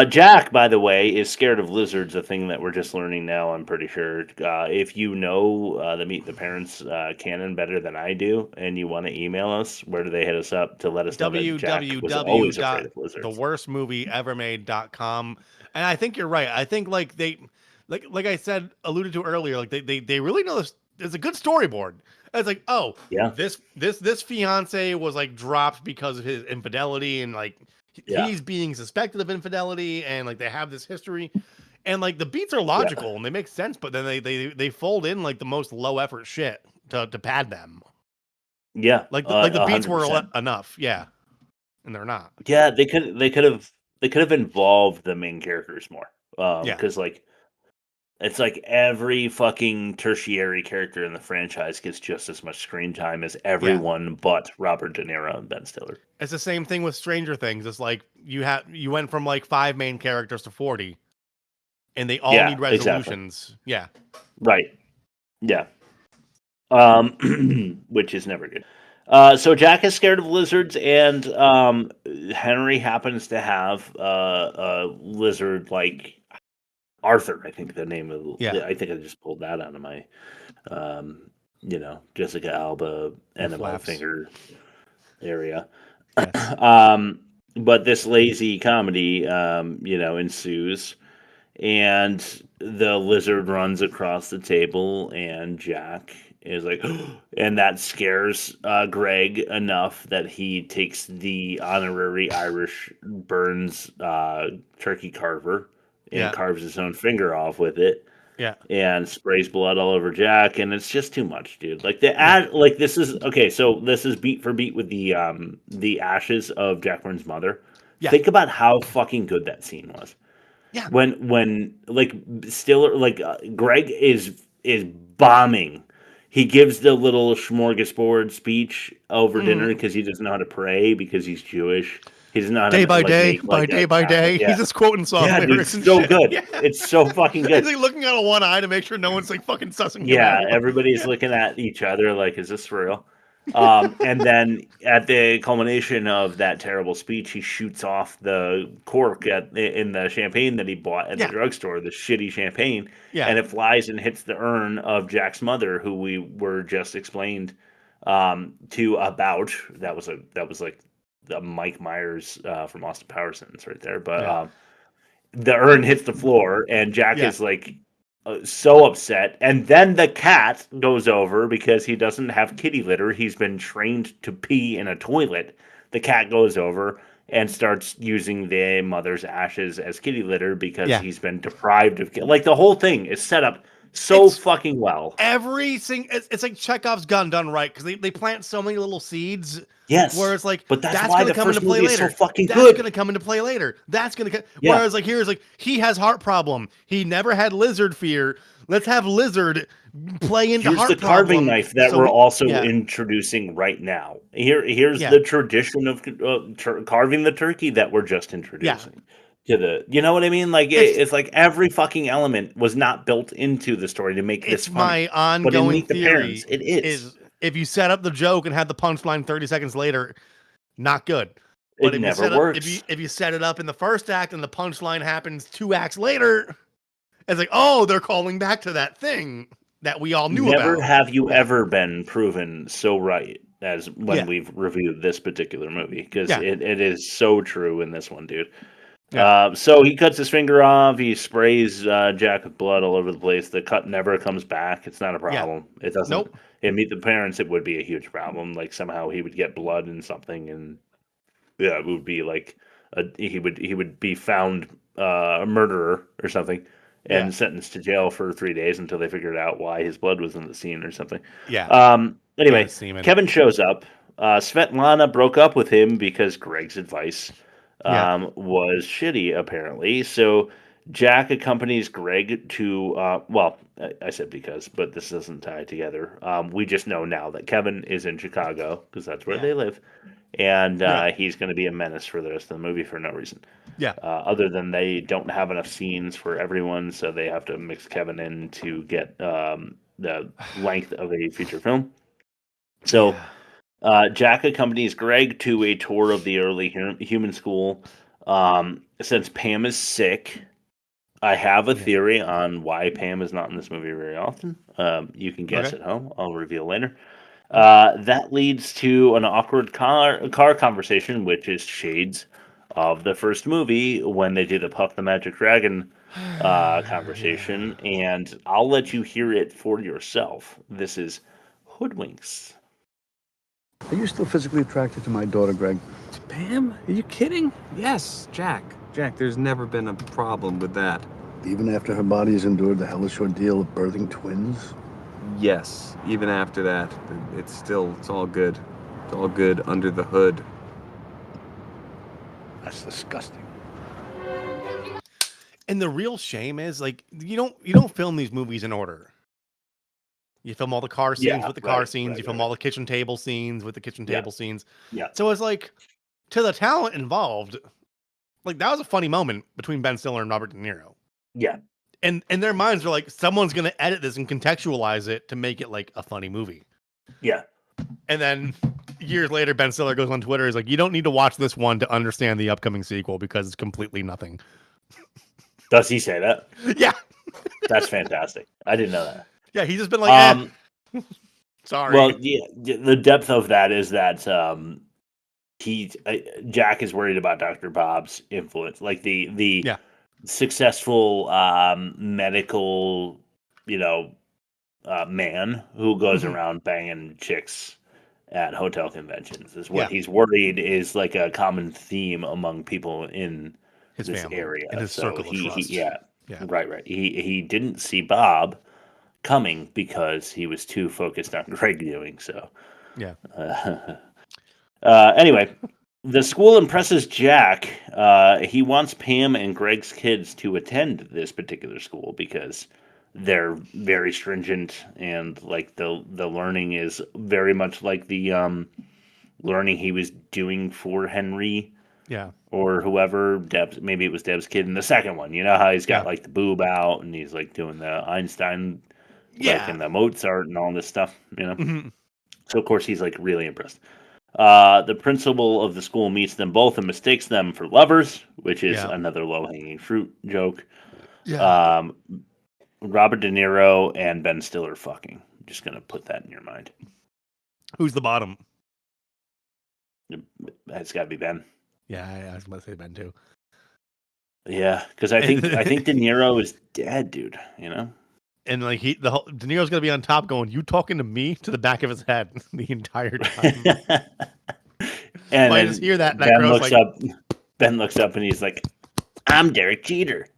Jack, by the way, is scared of lizards, a thing that we're just learning now, I'm pretty sure. If you know the Meet the Parents canon better than I do, and you want to email us, where do they hit us up to let us know that Jack was always afraid of lizards? theworstmovieevermade.com. And I think you're right. I think like they, like I said, alluded to earlier, like they really know this. There's a good storyboard. It's like, oh, yeah, this fiance was like dropped because of his infidelity, and like he's being suspected of infidelity, and like they have this history, and like the beats are logical and they make sense, but then they fold in like the most low effort shit to pad them. Yeah, like the beats 100%. Were enough. Yeah, and they're not. Yeah, they could have involved the main characters more. Because like it's like every fucking tertiary character in the franchise gets just as much screen time as everyone but Robert De Niro and Ben Stiller. It's the same thing with Stranger Things. It's like you went from like 5 main characters to 40, and they all need resolutions. Exactly. Yeah, right. Yeah, which is never good. So Jack is scared of lizards, and Henry happens to have a lizard like Arthur. I think the name of I think I just pulled that out of my Jessica Alba enema finger area. Yes. But this lazy comedy, ensues, and the lizard runs across the table, and Jack is like, and that scares Greg enough that he takes the honorary Irish Burns turkey carver and carves his own finger off with it. Yeah. And sprays blood all over Jack, and it's just too much, dude. Like this is okay. So this is beat for beat with the ashes of Jack Burns' mother. Yeah. Think about how fucking good that scene was. Yeah. When Stiller, Greg is bombing. He gives the little smorgasbord speech over dinner because he doesn't know how to pray because he's Jewish. He doesn't know how day to by day, make, by day by day. Yeah. He's just quoting song lyrics and so shit. good. Yeah. It's so fucking good. He's looking out of one eye to make sure no one's fucking sussing him Yeah, out. everybody's looking at each other like, is this for real? And then at the culmination of that terrible speech, he shoots off the cork in the champagne that he bought at the drugstore, the shitty champagne, and it flies and hits the urn of Jack's mother, who we were just explained to about. That was like the Mike Myers from Austin Powers sentence right there. But the urn hits the floor, and Jack is so upset, and then the cat goes over because he doesn't have kitty litter. He's been trained to pee in a toilet. The cat goes over and starts using the mother's ashes as kitty litter because he's been deprived of the whole thing is set up so fucking well. It's like Chekhov's gun done right because they plant so many little seeds. Yes, where it's but that's going why to the come into first play movie later. is so fucking That's good. going to come into play later. That's going to. Whereas here's he has heart problem. He never had lizard fear. Let's have lizard play into Here's heart the problem. carving knife that we're also introducing right now. Here's the tradition of carving the turkey that we're just introducing. You know what I mean? Like it's like every fucking element was not built into the story to make this funny. My ongoing but in theory Parents, it is if you set up the joke and have the punchline 30 seconds later, not good. But it never works. If you set it up in the first act and the punchline happens 2 acts later, it's like, oh, they're calling back to that thing that we all knew about. Never have you ever been proven so right as when we've reviewed this particular movie because it is so true in this one, dude. So he cuts his finger off. He sprays Jack with blood all over the place. The cut never comes back. It's not a problem. It doesn't. Nope. In Meet the Parents, it would be a huge problem. Like somehow he would get blood in something, and it would be like he would be found a murderer or something, and sentenced to jail for 3 days until they figured out why his blood was in the scene or something. Anyway, Kevin shows up. Svetlana broke up with him because Greg's advice was shitty, apparently. So Jack accompanies Greg to, I said because, but this doesn't tie together. We just know now that Kevin is in Chicago because that's where they live. And he's going to be a menace for the rest of the movie for no reason. Yeah. Other than they don't have enough scenes for everyone, so they have to mix Kevin in to get the length of a feature film. So Jack accompanies Greg to a tour of the early human school. Since Pam is sick, I have a theory on why Pam is not in this movie very often. You can guess at home. I'll reveal later. That leads to an awkward car conversation, which is shades of the first movie when they do the Puff the Magic Dragon conversation. And I'll let you hear it for yourself. This is Hoodwinks. Are you still physically attracted to my daughter, Greg? Pam? Are you kidding? Yes, Jack. Jack, there's never been a problem with that. Even after her body has endured the hellish ordeal of birthing twins? Yes, even after that, it's all good. It's all good under the hood. That's disgusting. And the real shame is you don't film these movies in order. You film all the car scenes with the car scenes. You film all the kitchen table scenes with the kitchen table scenes. Yeah. So it's to the talent involved, that was a funny moment between Ben Stiller and Robert De Niro. Yeah. And their minds are someone's going to edit this and contextualize it to make it a funny movie. Yeah. And then years later, Ben Stiller goes on Twitter. He's like, you don't need to watch this one to understand the upcoming sequel because it's completely nothing. Does he say that? Yeah. That's fantastic. I didn't know that. Yeah, he's just been like, Sorry. Well, the depth of that is that Jack is worried about Dr. Bob's influence, like the successful medical, man who goes around banging chicks at hotel conventions is what he's worried is like a common theme among people in his this family, area. in his circle of trust. Right. He didn't see Bob coming because he was too focused on Greg doing so. Yeah. Anyway, the school impresses Jack. He wants Pam and Greg's kids to attend this particular school because they're very stringent and like the learning is very much like the learning he was doing for Henry. Yeah. Or whoever, maybe it was Deb's kid in the second one. You know how he's got like the boob out and he's like doing the Einstein, and the Mozart and all this stuff, So of course he's like really impressed. The principal of the school meets them both and mistakes them for lovers, which is another low-hanging fruit joke. Yeah. Robert De Niro and Ben Stiller fucking. I'm just gonna put that in your mind. Who's the bottom? It's got to be Ben. Yeah, I was about to say Ben too. Yeah, because I think De Niro is dead, dude. And like De Niro's gonna be on top, going, "You talking to me?" to the back of his head the entire time. And I just hear that. Ben looks up and he's like, "I'm Derek Jeter."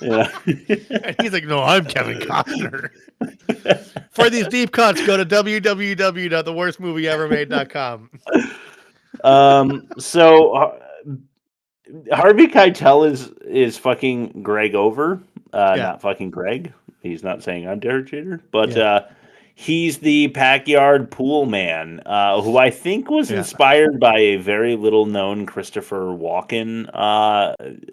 Yeah. And he's like, "No, I'm Kevin Costner." For these deep cuts, go to www.theworstmovieevermade.com. So Harvey Keitel is fucking Greg over, not fucking Greg. He's not saying I'm Derek Jeter, but he's the backyard pool man, who I think was inspired by a very little known Christopher Walken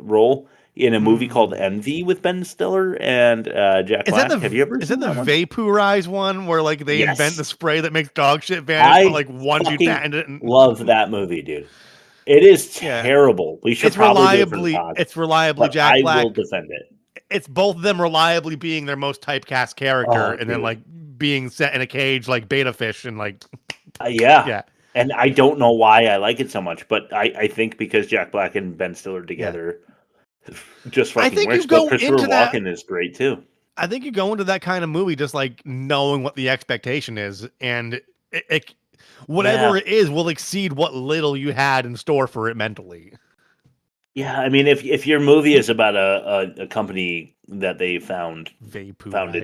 role in a movie called Envy with Ben Stiller and Jack Black. Have you ever seen that one? Vaporize one where like they invent the spray that makes dog shit vanish, but like once you patent it? Love that movie, dude. It is terrible. We should probably it's reliably Jack Black. I will defend it. It's both of them reliably being their most typecast character, and then like being set in a cage like Beta Fish and like yeah. And I don't know why I like it so much, but I think because Jack Black and Ben Stiller together just fucking works. But Christopher Walken is great too. I think you go into that kind of movie just like knowing what the expectation is, and whatever it is will exceed what little you had in store for it mentally. Yeah, I mean, if your movie is about a company that they founded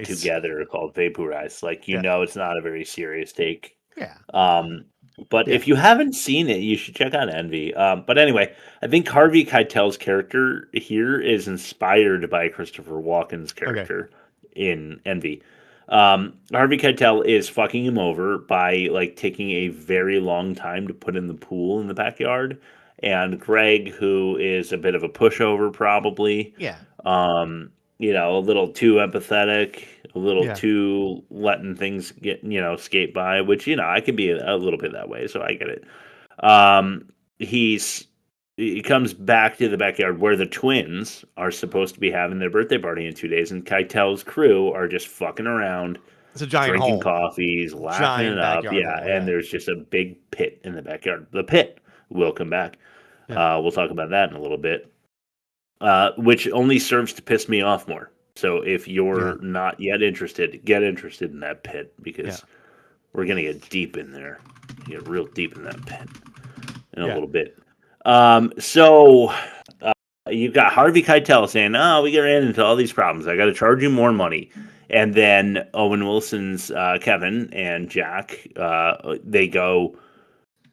together called Vaporize, like know it's not a very serious take. Yeah. But if you haven't seen it, you should check out Envy. But anyway, I think Harvey Keitel's character here is inspired by Christopher Walken's character in Envy. Harvey Keitel is fucking him over by like taking a very long time to put in the pool in the backyard. And Greg, who is a bit of a pushover, probably. Yeah. A little too empathetic, a little too letting things get, skate by, which, I can be a little bit that way, so I get it. He comes back to the backyard where the twins are supposed to be having their birthday party in 2 days, and Keitel's crew are just fucking around. It's a giant drinking coffees, laughing it up. And there's just a big pit in the backyard. The pit will come back. We'll talk about that in a little bit, which only serves to piss me off more. So if you're not yet interested, get interested in that pit because we're going to get deep in there. Get real deep in that pit in a little bit. So you've got Harvey Keitel saying, we ran into all these problems. I got to charge you more money. And then Owen Wilson's Kevin and Jack, they go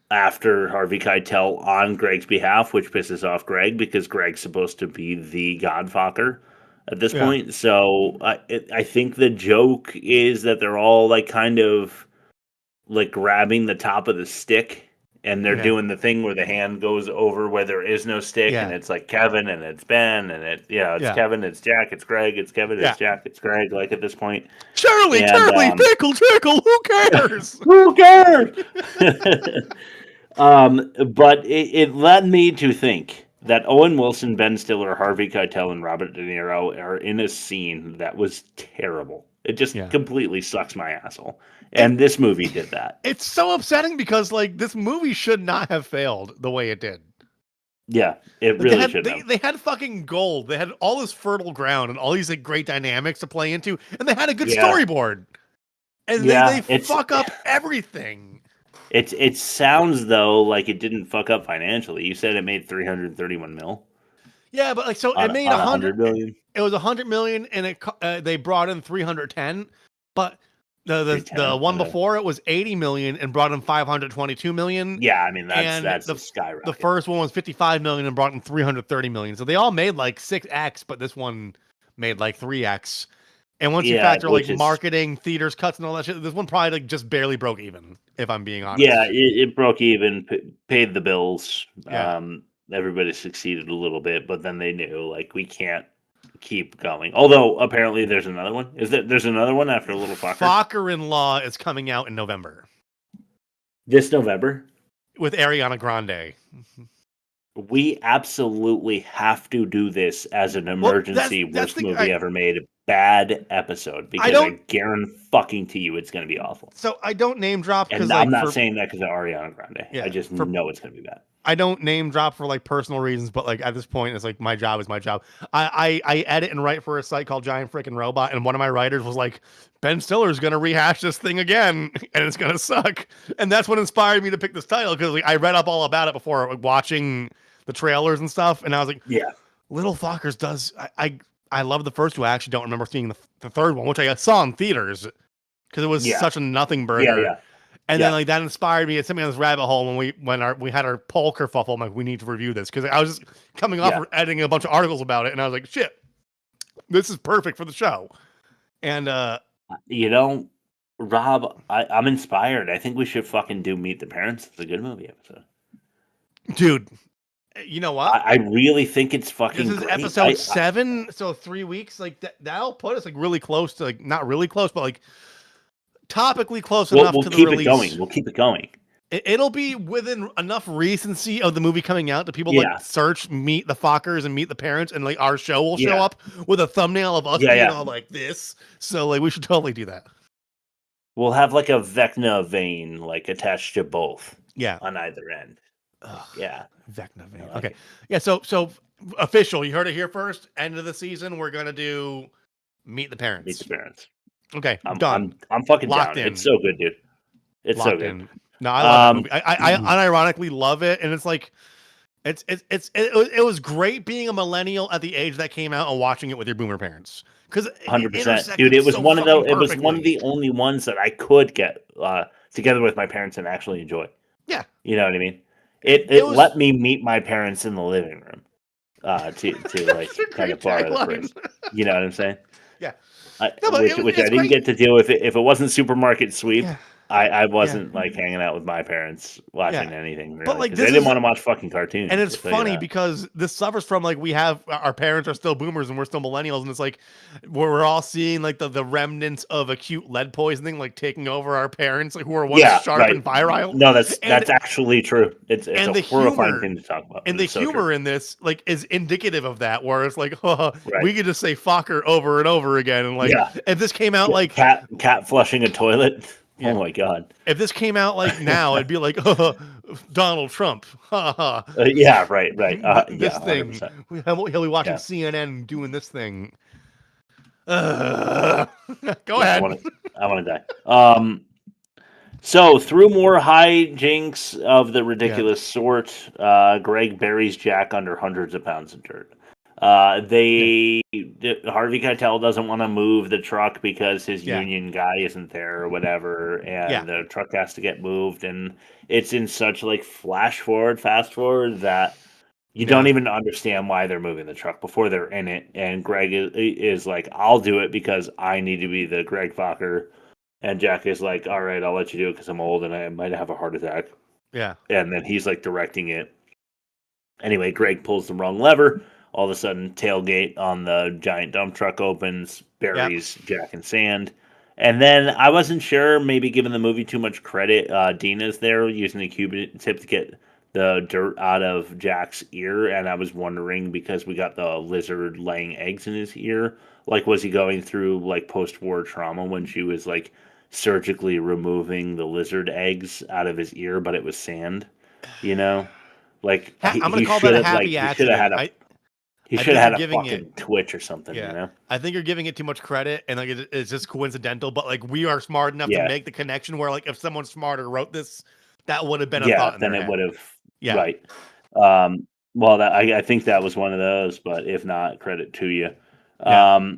after Harvey Keitel on Greg's behalf, which pisses off Greg because Greg's supposed to be the God-Focker at this point. So I think the joke is that they're all like kind of like grabbing the top of the stick and they're doing the thing where the hand goes over where there is no stick and it's like Kevin and it's Ben and it's Kevin, it's Jack, it's Greg, it's Kevin, it's Jack, it's Greg, like at this point. Charlie, pickle, who cares? Who cares? But it led me to think that Owen Wilson, Ben Stiller, Harvey Keitel, and Robert De Niro are in a scene that was terrible. It just completely sucks my asshole. And this movie did that. It's so upsetting because like this movie should not have failed the way it did. Yeah, it really should have. They had fucking gold. They had all this fertile ground and all these like great dynamics to play into, and they had a good storyboard. And they fuck up everything. It sounds though like it didn't fuck up financially. You said it made 331 mil. Yeah, but like it made 100 million. It was 100 million, and they brought in 310. But the one before it was 80 million and brought in 522 million. Yeah, I mean that's the skyrocket. The first one was 55 million and brought in 330 million. So they all made like 6x, but this one made like 3x. And once you factor like marketing, theaters cuts, and all that shit, this one probably like just barely broke even. If I'm being honest. Yeah, it broke even, paid the bills. Yeah. Everybody succeeded a little bit, but then they knew like we can't keep going. Although apparently there's another one. There's another one after Little Focker? Focker-in-Law is coming out in November. This November? With Ariana Grande. We absolutely have to do this as an emergency worst movie ever made. Bad episode, because I guarantee you it's going to be awful. So I don't name drop because I'm not saying that because of Ariana Grande. Yeah, I just know it's going to be bad. I don't name drop for like personal reasons, but like at this point, it's like my job is my job. I edit and write for a site called Giant Frickin' Robot, and one of my writers was like, Ben Stiller's going to rehash this thing again, and it's going to suck. And that's what inspired me to pick this title, because like I read up all about it before watching the trailers and stuff, and I was like, yeah, Little Fockers does. I love the first two. I actually don't remember seeing the third one, which I saw in theaters because it was such a nothing burger. Yeah. And then like that inspired me. It sent me on this rabbit hole when we had our poll kerfuffle. I'm like, we need to review this because I was just coming off of editing a bunch of articles about it, and I was like, shit, this is perfect for the show. And Rob, I'm inspired. I think we should fucking do Meet the Parents. It's a good movie episode, dude. You know what? I really think it's fucking. This is great. episode 7, so 3 weeks. Like that'll put us like really close to like not really close, but like topically close enough to the release. We'll keep it going. It'll be within enough recency of the movie coming out that people like search Meet the Fockers and Meet the Parents, and like our show will show up with a thumbnail of us being all like this. So like we should totally do that. We'll have like a Vecna vein like attached to both. Yeah, on either end. Yeah. Vecna vein. Okay. Yeah, so official, you heard it here first. End of the season, we're gonna do Meet the Parents. Meet the Parents. Okay, I'm done. I'm fucking Locked down. in. It's so good, dude. It's Locked so good. In. No, I love that movie. I unironically love it, and it's like it was great being a millennial at the age that came out and watching it with your boomer parents. Because 100%, dude. It was one of those. It was one of the only ones that I could get together with my parents and actually enjoy. Yeah, you know what I mean. It let me meet my parents in the living room to like kind of borrow the phrase. You know what I'm saying? Yeah. Which I didn't get to do if it wasn't Supermarket Sweep. Yeah. I wasn't like hanging out with my parents watching anything really, but like they didn't want to watch fucking cartoons. And it's funny because this suffers from like we have our parents are still boomers and we're still millennials, and it's like we're all seeing like the remnants of acute lead poisoning like taking over our parents like who are once sharp and virile. No, that's actually true. It's a horrifying thing to talk about. And the humor in this like is indicative of that, where it's like we could just say Focker over and over again, and like if this came out like cat flushing a toilet. Yeah. Oh my god! If this came out like now, it'd be like Donald Trump. Yeah, right. This thing. 100%. He'll be watching CNN doing this thing. Go ahead. I want to die. So through more hijinks of the ridiculous sort, Greg buries Jack under hundreds of pounds of dirt. Harvey Keitel doesn't want to move the truck because his union guy isn't there or whatever, and the truck has to get moved, and it's in such like fast forward that you don't even understand why they're moving the truck before they're in it, and Greg is like, I'll do it because I need to be the Greg Focker, and Jack is like, all right, I'll let you do it because I'm old and I might have a heart attack. Yeah. And then he's like directing it. Anyway, Greg pulls the wrong lever. All of a sudden, tailgate on the giant dump truck opens, buries Jack in sand. And then I wasn't sure, maybe giving the movie too much credit. Dina's there using the Q-tip to get the dirt out of Jack's ear. And I was wondering, because we got the lizard laying eggs in his ear, like, was he going through like post-war trauma when she was like surgically removing the lizard eggs out of his ear, but it was sand. You know, like I'm gonna call that a happy accident. He should have had a fucking twitch or something. Yeah, you know. I think you're giving it too much credit, and like it's just coincidental. But like we are smart enough to make the connection where like if someone smarter wrote this, that would have been a thought. Then it would have. Yeah. Right. Well, I think that was one of those, but if not, credit to you. Yeah.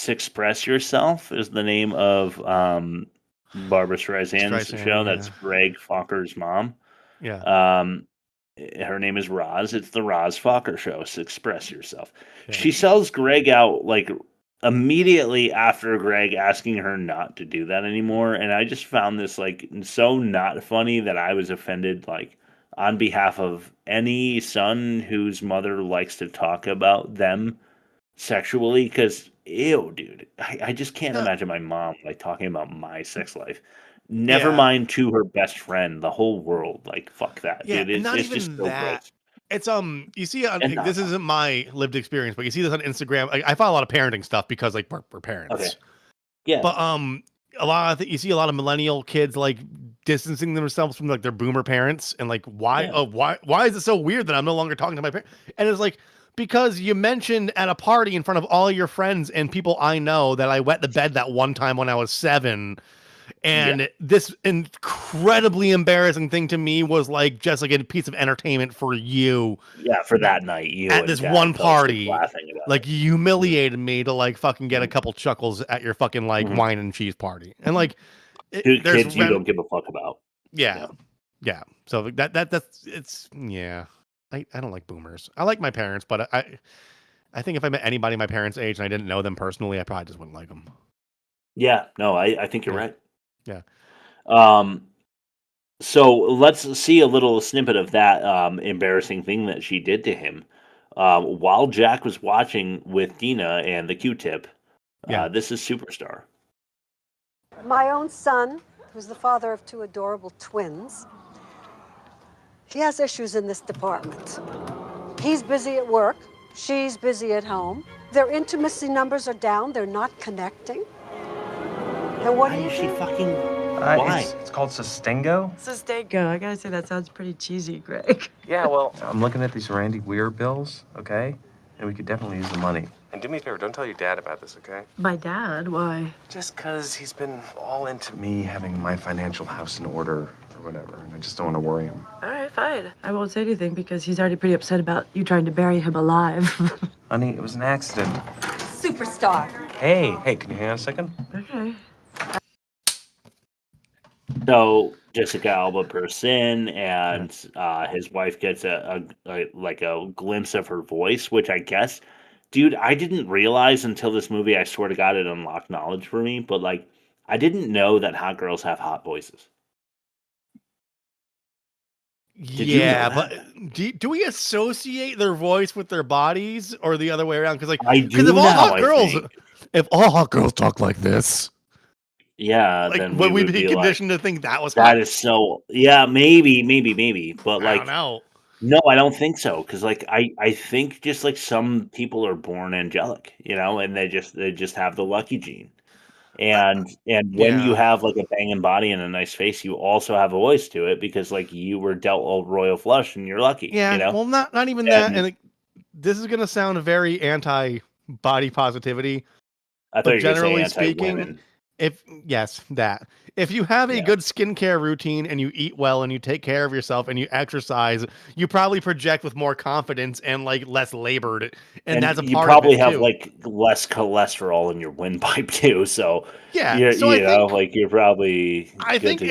Express Yourself is the name of Barbara Streisand's show. That's Greg Focker's mom. Yeah. Her name is Roz. It's the Roz Focker show. Express Yourself. Yeah. She sells Greg out like immediately after Greg asking her not to do that anymore. And I just found this like so not funny that I was offended, like on behalf of any son whose mother likes to talk about them sexually, because ew, dude, I just can't imagine my mom like talking about my sex life. Never mind to her best friend, the whole world. Like fuck that, dude. It's just so gross. It's you see this isn't my lived experience, but you see this on Instagram. I follow a lot of parenting stuff because like we're parents. Okay. Yeah. But you see a lot of millennial kids like distancing themselves from like their boomer parents, and like why is it so weird that I'm no longer talking to my parents? And it's like, because you mentioned at a party in front of all your friends and people I know that I wet the bed that one time when I was 7. And this incredibly embarrassing thing to me was like just like a piece of entertainment for you. Yeah, for that night. You at this one party, like you humiliated me to like fucking get a couple chuckles at your fucking like wine and cheese party. And like kids you don't give a fuck about. Yeah. So that's I don't like boomers. I like my parents, but I think if I met anybody my parents' age and I didn't know them personally, I probably just wouldn't like them. Yeah, no, I think you're right. Yeah. So let's see a little snippet of that embarrassing thing that she did to him while Jack was watching with Dina and the Q-tip. This is Superstar. My own son, who's the father of 2 adorable twins, he has issues in this department. He's busy at work. She's busy at home. Their intimacy numbers are down. They're not connecting. And what is she fucking? Why? It's called Sustaingo. Sustaingo. I gotta say that sounds pretty cheesy, Greg. Yeah, well, I'm looking at these Randy Weir bills, okay? And we could definitely use the money. And do me a favor, don't tell your dad about this, okay? My dad? Why? Just because he's been all into me having my financial house in order or whatever, and I just don't want to worry him. All right, fine. I won't say anything because he's already pretty upset about you trying to bury him alive. Honey, it was an accident. Superstar. Hey, can you hang on a second? Okay. So Jessica Alba bursts in, and his wife gets a glimpse of her voice, which I guess, dude, I didn't realize until this movie. I swear to God, it unlocked knowledge for me. But like, I didn't know that hot girls have hot voices. But do we associate their voice with their bodies or the other way around? Because like, if all hot girls talk like this. Yeah, like then would we be conditioned to think that was hot? That is so. Yeah, maybe, but like, I don't know. No, I don't think so. Because like, I think just like some people are born angelic, you know, and they just have the lucky gene. And when you have like a banging body and a nice face, you also have a voice to it because like you were dealt a royal flush and you're lucky. Yeah, you know? Well, not even that. And this is gonna sound very anti body positivity. But generally speaking. If you have a good skincare routine and you eat well and you take care of yourself and you exercise, you probably project with more confidence and like less labored. And that's a part of it. You probably have like less cholesterol in your windpipe too. So you're probably. I think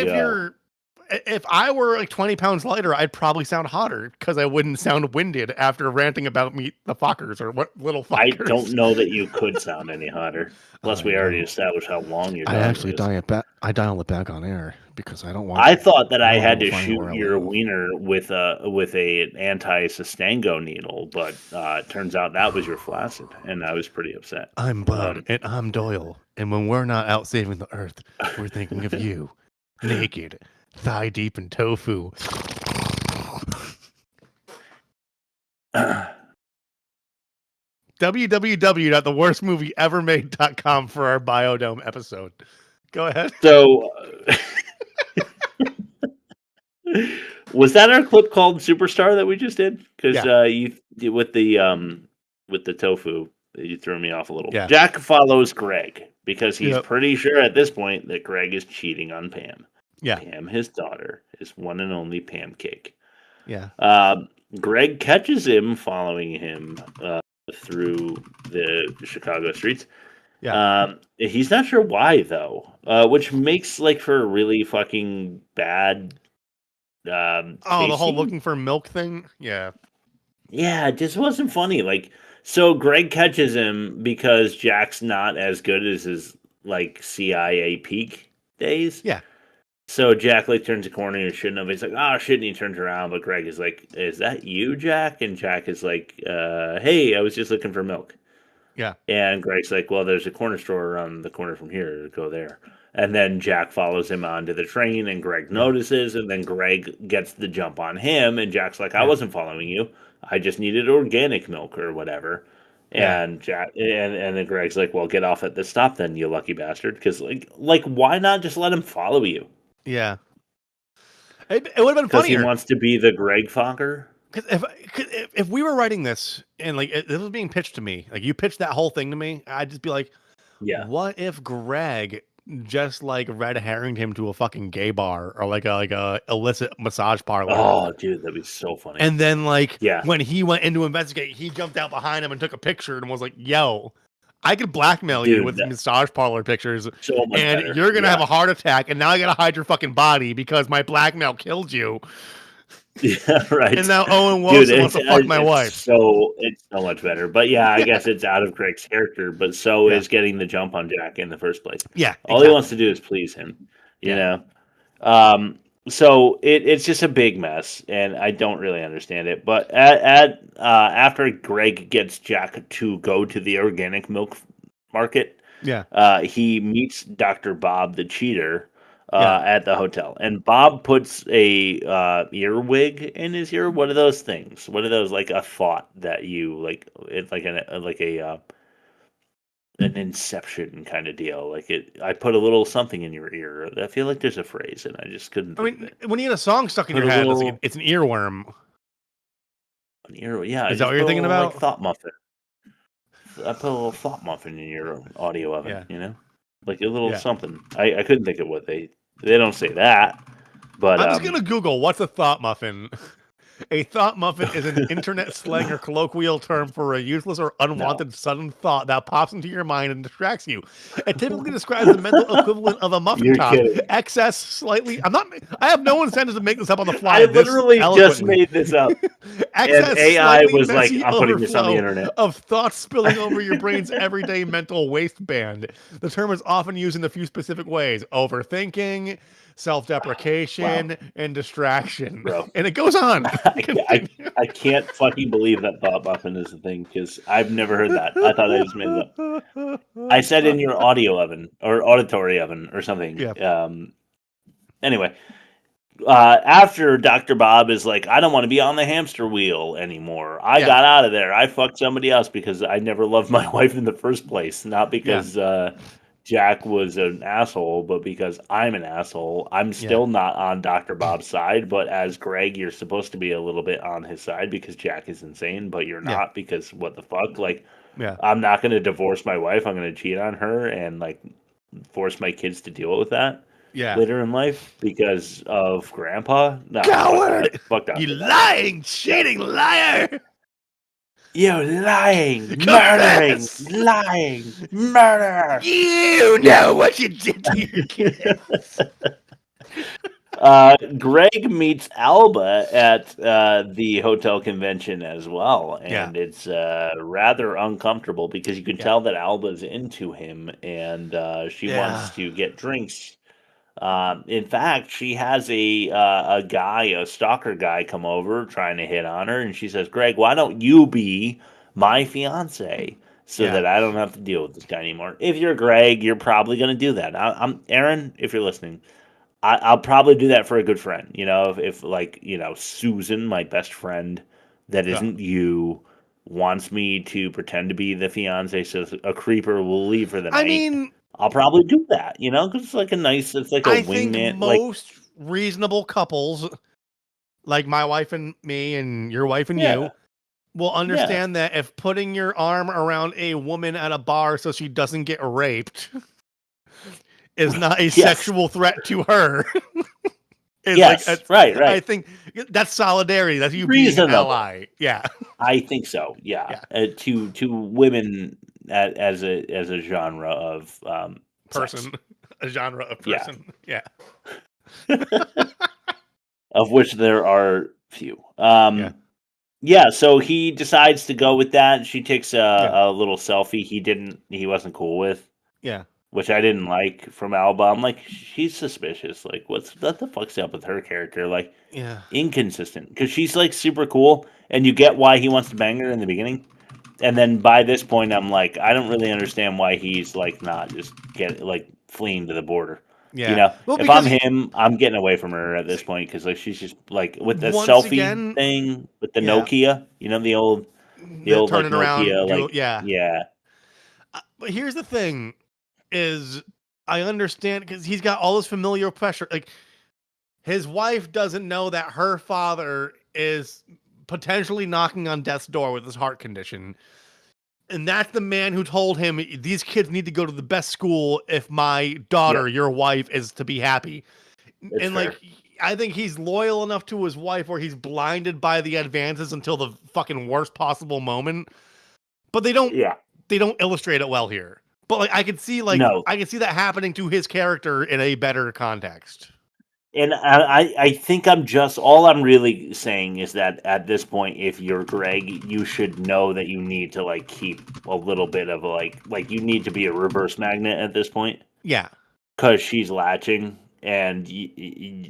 if I were like 20 pounds lighter, I'd probably sound hotter because I wouldn't sound winded after ranting about Meet the Fockers or what Little Fockers. I don't know that you could sound any hotter. Plus, we already established how long you're. I actually dial it back on air because I don't want. I thought that I had to shoot your wiener with a anti-Sustaingo needle, but it turns out that was your flaccid, and I was pretty upset. I'm Bud, and I'm Doyle, and when we're not out saving the Earth, we're thinking of you, naked, thigh deep in tofu. www.theworstmovieevermade.com for our Biodome episode. Go ahead. So, was that our clip called Superstar that we just did? Because you with the tofu, you threw me off a little. Yeah. Jack follows Greg because he's pretty sure at this point that Greg is cheating on Pam. Yeah. Pam, his daughter, is one and only Pamcake. Yeah. Greg catches him following him through the Chicago streets. Yeah. He's not sure why though, which makes for a really fucking bad. The whole looking for milk thing. Yeah. Yeah, it just wasn't funny. So Greg catches him because Jack's not as good as his CIA peak days. Yeah. So Jack turns a corner and shouldn't have. He's like, oh shit, and he turns around, but Greg is like, is that you, Jack? And Jack is like, hey, I was just looking for milk. Yeah. And Greg's like, well, there's a corner store around the corner from here. Go there. And then Jack follows him onto the train, and Greg notices, and then Greg gets the jump on him, and Jack's like, I wasn't following you. I just needed organic milk or whatever. And Jack and then Greg's like, well, get off at the stop then, you lucky bastard. Because why not just let him follow you? Yeah. It would have been funnier. Because he wants to be the Greg Focker. Because if we were writing this and this was being pitched to me, you pitched that whole thing to me, I'd just be like, yeah, what if Greg just red herringed him to a fucking gay bar or a illicit massage parlor? Oh, dude, that'd be so funny. And then when he went in to investigate, he jumped out behind him and took a picture and was like, yo, I could blackmail you with massage parlor pictures, and better. You're gonna have a heart attack, and now I gotta hide your fucking body because my blackmail killed you. Yeah, right. And now Owen Wilson wants to fuck my wife. It's so much better. But yeah, I guess it's out of Greg's character, but so is getting the jump on Jack in the first place. Yeah. All he wants to do is please him, you know? So it's just a big mess, and I don't really understand it. But after Greg gets Jack to go to the organic milk market, he meets Dr. Bob the cheater at the hotel, and Bob puts a earwig in his ear. What are those things? What are those a thought that you It's an inception kind of deal. I put a little something in your ear. I feel like there's a phrase, and I just couldn't. I mean, when you get a song stuck in your head, it's an earworm. An ear, yeah. Is that what you're thinking about? Thought muffin. I put a little thought muffin in your audio oven. You know, a little something. I couldn't think of what they don't say that. But I'm just gonna Google what's a thought muffin. A thought muffin is an internet slang or colloquial term for a useless or unwanted sudden thought that pops into your mind and distracts you. It typically describes the mental equivalent of a muffin top. Excess, slightly. I have no incentive to make this up on the fly. I literally just made this up. Excess, and AI was like, messy I'm putting this on the internet. Of thoughts spilling over your brain's everyday mental waistband. The term is often used in a few specific ways: overthinking, self-deprecation, and distraction. Bro. And it goes on. I can't fucking believe that thought muffin is a thing, because I've never heard that. I thought I just made it up. I said in your audio oven or auditory oven or something. Yeah. Anyway, after Dr. Bob is like, I don't want to be on the hamster wheel anymore. I got out of there. I fucked somebody else because I never loved my wife in the first place. Not because Jack was an asshole, but because I'm an asshole. I'm still not on Dr. Bob's side, but as Greg, you're supposed to be a little bit on his side because Jack is insane, but you're not because what the fuck? I'm not going to divorce my wife. I'm going to cheat on her and force my kids to deal with that later in life because of Grandpa. No, coward! Fuck that. You lying, cheating liar! You lying, murdering, lying, murder. You know what you did to your kids. Greg meets Alba at the hotel convention as well, and it's rather uncomfortable because you can tell that Alba's into him, and she wants to get drinks. In fact, she has a stalker guy come over trying to hit on her, and she says, Greg, why don't you be my fiance so that I don't have to deal with this guy anymore? If you're Greg, you're probably going to do that. I'm Aaron, if you're listening, I'll probably do that for a good friend. You know, if Susan, my best friend that isn't you, wants me to pretend to be the fiance so a creeper will leave for the night. I mean, I'll probably do that, because it's like a nice, it's like a I wingman. think most reasonable couples, like my wife and me and your wife and you, will understand that if putting your arm around a woman at a bar so she doesn't get raped is not a sexual threat to her. Right. I think that's solidarity. That's you Reasonable. being an ally. Yeah. I think so. Yeah. To women as a genre of person, sex. a genre of person. Yeah. Of which there are few. So he decides to go with that. She takes a little selfie he wasn't cool with. Yeah. Which I didn't like from Alba. I'm like, she's suspicious. Like, what the fuck's up with her character? Like, inconsistent. Because she's like super cool, and you get why he wants to bang her in the beginning. And then by this point, I'm like, I don't really understand why he's like not just fleeing to the border. Yeah. If I'm him, I'm getting away from her at this point because like she's just like with the selfie thing with the Nokia, the old like Nokia, around, But here's the thing: is I understand because he's got all this familiar pressure. Like his wife doesn't know that her father is potentially knocking on death's door with his heart condition. And that's the man who told him these kids need to go to the best school if my daughter, your wife, is to be happy. And fair. I think he's loyal enough to his wife where he's blinded by the advances until the fucking worst possible moment. But they don't illustrate it well here. But I could see I could see that happening to his character in a better context. And I think all I'm really saying is that at this point, if you're Greg, you should know that you need to keep a little bit of like you need to be a reverse magnet at this point. Yeah. Because she's latching and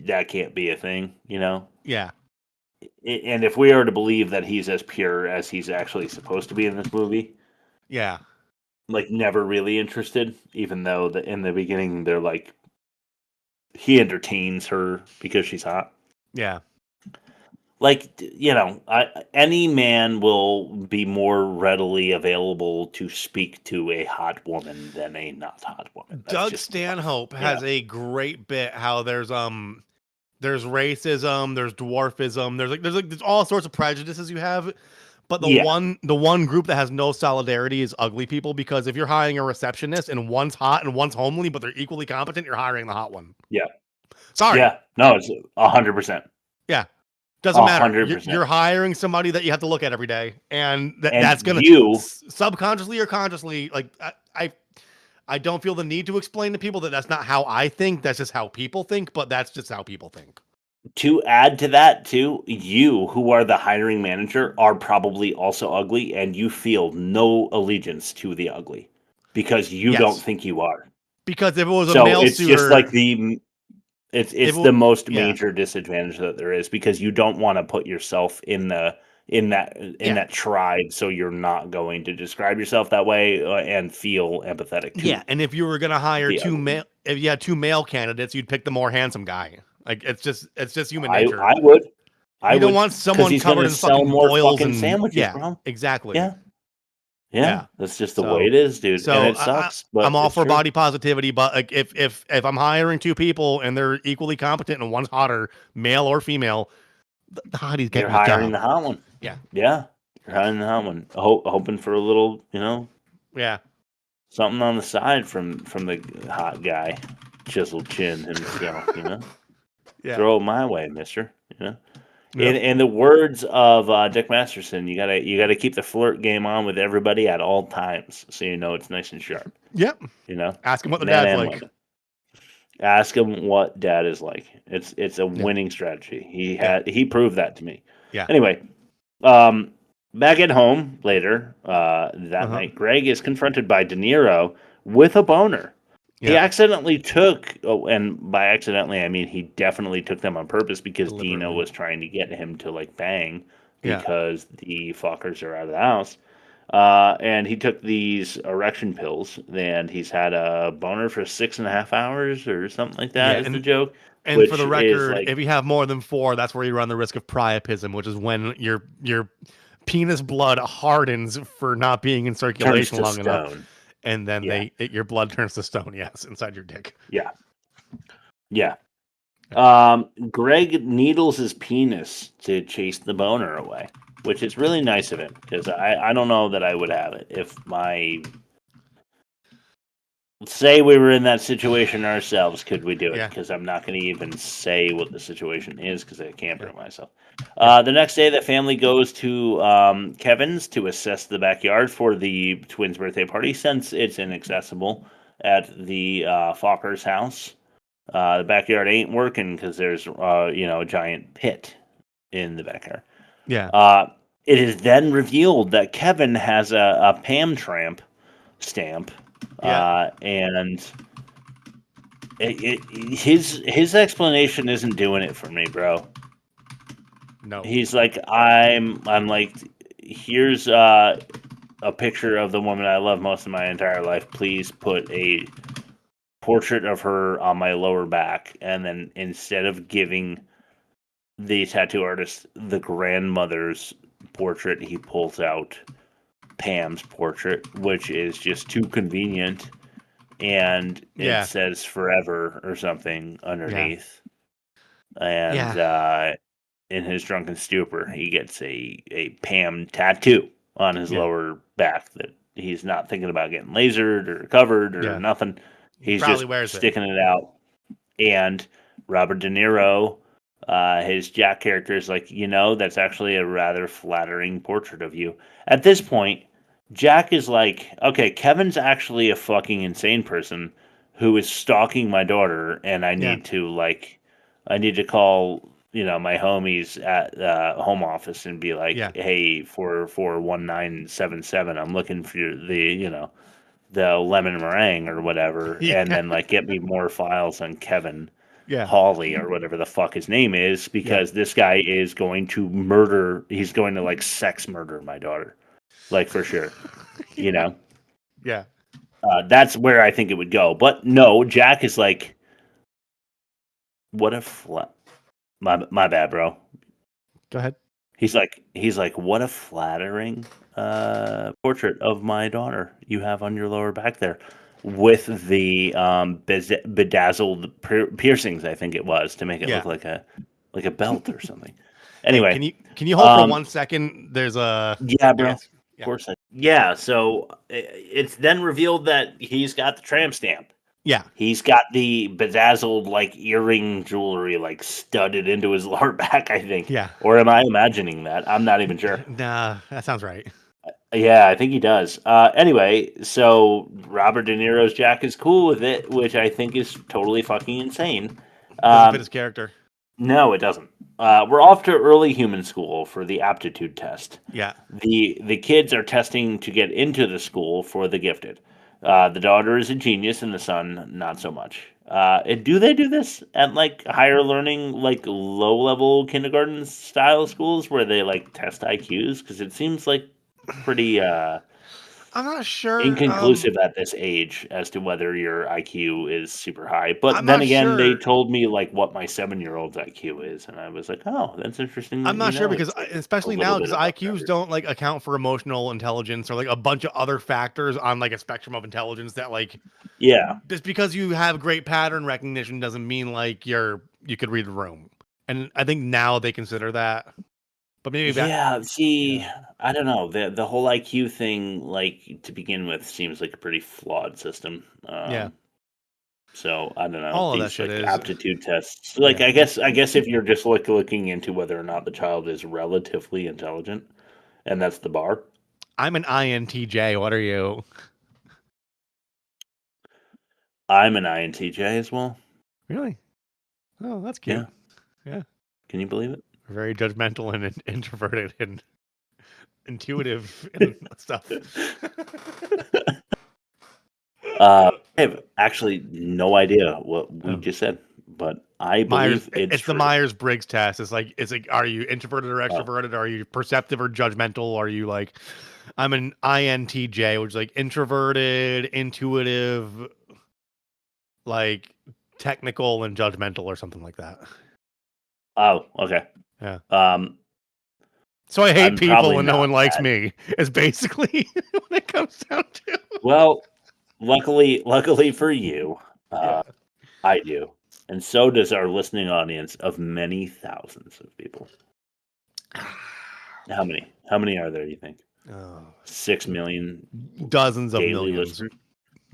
that can't be a thing, Yeah. And if we are to believe that he's as pure as he's actually supposed to be in this movie. Yeah. Never really interested, even though in the beginning they're like, he entertains her because she's hot. Yeah. Any man will be more readily available to speak to a hot woman than a not hot woman. Doug Stanhope has a great bit how there's racism, there's dwarfism, there's all sorts of prejudices you have. But the one group that has no solidarity is ugly people, because if you're hiring a receptionist and one's hot and one's homely, but they're equally competent, you're hiring the hot one. Yeah. Sorry. Yeah. No, it's 100%. Yeah. Doesn't matter. 100%. You're hiring somebody that you have to look at every day, and that's going to subconsciously or consciously. I don't feel the need to explain to people that that's not how I think. That's just how people think. But that's just how people think. To add to that, too, you, who are the hiring manager, are probably also ugly, and you feel no allegiance to the ugly because you don't think you are. Because if it was a male it's suitor, just like it's the most major disadvantage that there is, because you don't want to put yourself in that tribe, so you're not going to describe yourself that way and feel empathetic. And if you were going to hire if you had two male candidates, you'd pick the more handsome guy. It's just human nature. I would. You don't want someone covered in fucking boils and sandwiches, bro. Exactly. Yeah. That's just the way it is, dude. So and it sucks. But I'm all for true. body positivity, but if I'm hiring two people and they're equally competent and one's hotter, male or female, the hottie's getting You're hiring the hot one. Yeah. You're hiring the hot one. Hoping for a little, something on the side from the hot guy, chiseled chin himself, Throw it my way, mister. In the words of Dick Masterson, you gotta keep the flirt game on with everybody at all times, so it's nice and sharp. Yep. Ask him what the dad's like. Women. Ask him what dad is like. It's a winning strategy. He proved that to me. Yeah. Anyway, back at home later that night, Greg is confronted by De Niro with a boner. He accidentally took, and by accidentally I mean he definitely took them on purpose, because Dino was trying to get him to bang because the Fockers are out of the house. And he took these erection pills, and he's had a boner for 6.5 hours or something like that. Is the joke. And for the record, if you have more than 4, that's where you run the risk of priapism, which is when your penis blood hardens for not being in circulation long enough. and then your blood turns to stone. Yes, inside your dick. Yeah. Yeah. Greg needles his penis to chase the boner away, which is really nice of him because I don't know that I would have it if say we were in that situation ourselves. Could we do it? Because I'm not going to even say what the situation is because I can't bring myself. The next day, the family goes to Kevin's to assess the backyard for the twins' birthday party since it's inaccessible at the Fockers' house. The backyard ain't working because there's a giant pit in the backyard. Yeah. It is then revealed that Kevin has a Pam Tramp stamp. And his explanation isn't doing it for me, bro. No. He's like, I'm like, here's a picture of the woman I love most of my entire life. Please put a portrait of her on my lower back. And then instead of giving the tattoo artist the grandmother's portrait, he pulls out Pam's portrait, which is just too convenient, and it says forever or something underneath. And in his drunken stupor, he gets a Pam tattoo on his lower back that he's not thinking about getting lasered or covered or nothing. He's just sticking it out. And Robert De Niro, his Jack character, is like, that's actually a rather flattering portrait of you. At this point, Jack is like, okay, Kevin's actually a fucking insane person who is stalking my daughter, and I need to call, my homies at home office and be like, hey, 41977, I'm looking for the lemon meringue or whatever, and then get me more files on Kevin Hawley or whatever the fuck his name is, because this guy is going to murder. He's going to sex murder my daughter. For sure, Yeah. That's where I think it would go. But no, Jack is like, what a my bad, bro. Go ahead. He's like, what a flattering portrait of my daughter you have on your lower back there, with the bedazzled piercings. I think it was to make it look like a belt or something. Anyway, hey, can you hold for 1 second? There's a bro. Of course. So it's then revealed that he's got the tramp stamp. Yeah. He's got the bedazzled earring jewelry studded into his lower back, I think. Yeah. Or am I imagining that? I'm not even sure. Nah, that sounds right. Yeah, I think he does. Anyway, so Robert De Niro's Jack is cool with it, which I think is totally fucking insane. Doesn't fit his character. No, it doesn't. We're off to early human school for the aptitude test. Yeah. The kids are testing to get into the school for the gifted. The daughter is a genius and the son not so much. Do they do this at higher learning, low-level kindergarten style schools where they test IQs? Because it seems pretty I'm not sure. Inconclusive at this age as to whether your IQ is super high. But then again, they told me what my 7-year-old's IQ is, and I was like, oh, that's interesting. I'm not sure because especially now, because IQs don't account for emotional intelligence or a bunch of other factors on a spectrum of intelligence that just because you have great pattern recognition doesn't mean you could read the room. And I think now they consider that. But maybe I don't know. The whole IQ thing, to begin with, seems like a pretty flawed system. So I don't know. All of that shit is aptitude tests. I guess if you're just looking into whether or not the child is relatively intelligent, and that's the bar. I'm an INTJ. What are you? I'm an INTJ as well. Really? Oh, that's cute. Yeah. Can you believe it? Very judgmental and introverted and intuitive and stuff. I have actually no idea what we just said, but I believe it's the Myers-Briggs test. It's like, are you introverted or extroverted? Are you perceptive or judgmental? Are you I'm an INTJ, which is introverted, intuitive, technical and judgmental or something like that. Oh, okay. Yeah. So I hate people and no one likes me. Is basically what it comes down to. Well, Luckily for you, I do, and so does our listening audience of many thousands of people. How many? How many are there? You think? 6 million. Dozens of daily millions. listeners?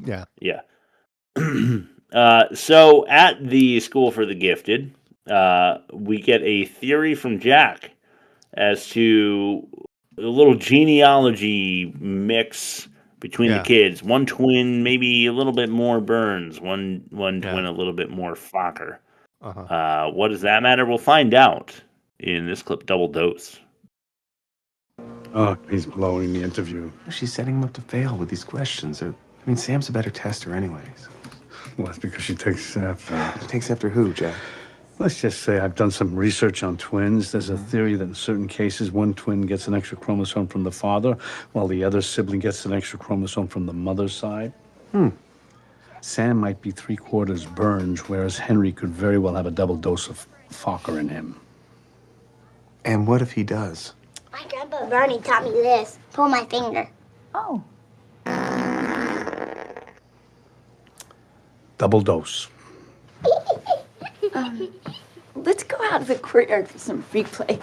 Yeah. Yeah. So at the School for the Gifted, we get a theory from Jack as to a little genealogy mix between the kids. One twin, maybe a little bit more Burns. One twin, a little bit more Focker. What does that matter? We'll find out in this clip. Double dose. Oh, he's blowing the interview. She's setting him up to fail with these questions. I mean, Sam's a better tester anyways. Well, that's because she takes after... Takes after who, Jack? Let's just say I've done some research on twins. There's a theory that in certain cases, one twin gets an extra chromosome from the father, while the other sibling gets an extra chromosome from the mother's side. Sam might be 3/4 Burns, whereas Henry could very well have a double dose of Focker in him. And what if he does? My grandpa Bernie taught me this. Pull my finger. Oh. Double dose. Let's go out to the courtyard for some free play.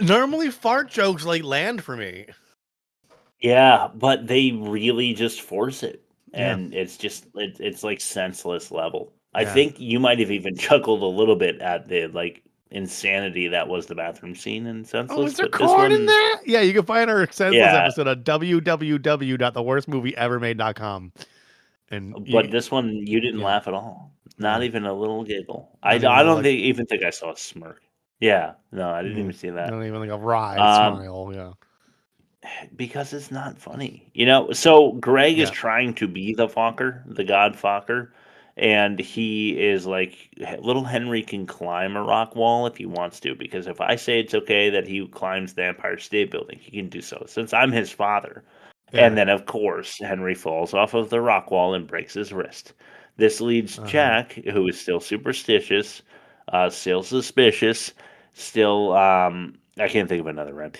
Normally fart jokes land for me. Yeah, but they really just force it. And it's just, it's like senseless level. I think you might have even chuckled a little bit at the insanity that was the bathroom scene in Senseless. Oh, is there corn in that? Yeah, you can find our Senseless episode at www.theworstmovieevermade.com. But this one, you didn't laugh at all. Not even a little giggle. I don't even think I saw a smirk. Yeah, no, I didn't even see that. Not even a wry smile. Yeah. Because it's not funny, So Greg is trying to be the Focker, the God-Focker, and he is like, little Henry can climb a rock wall if he wants to, because if I say it's okay that he climbs the Empire State Building, he can do so, since I'm his father. Yeah. And then, of course, Henry falls off of the rock wall and breaks his wrist. This leads Jack, who is still superstitious, still suspicious, still, I can't think of another rhyme.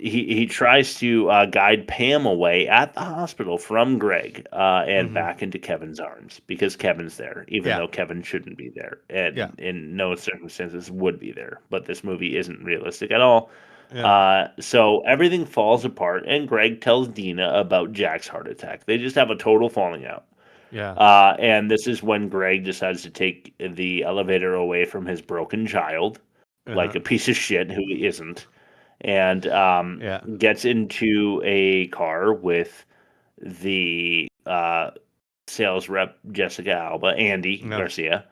He tries to guide Pam away at the hospital from Greg and back into Kevin's arms, because Kevin's there, even though Kevin shouldn't be there, and in no circumstances would be there. But this movie isn't realistic at all. So everything falls apart, and Greg tells Dina about Jack's heart attack. They just have a total falling out. And this is when Greg decides to take the elevator away from his broken child, like a piece of shit who he isn't, and gets into a car with the sales rep Jessica Alba, Andy Garcia,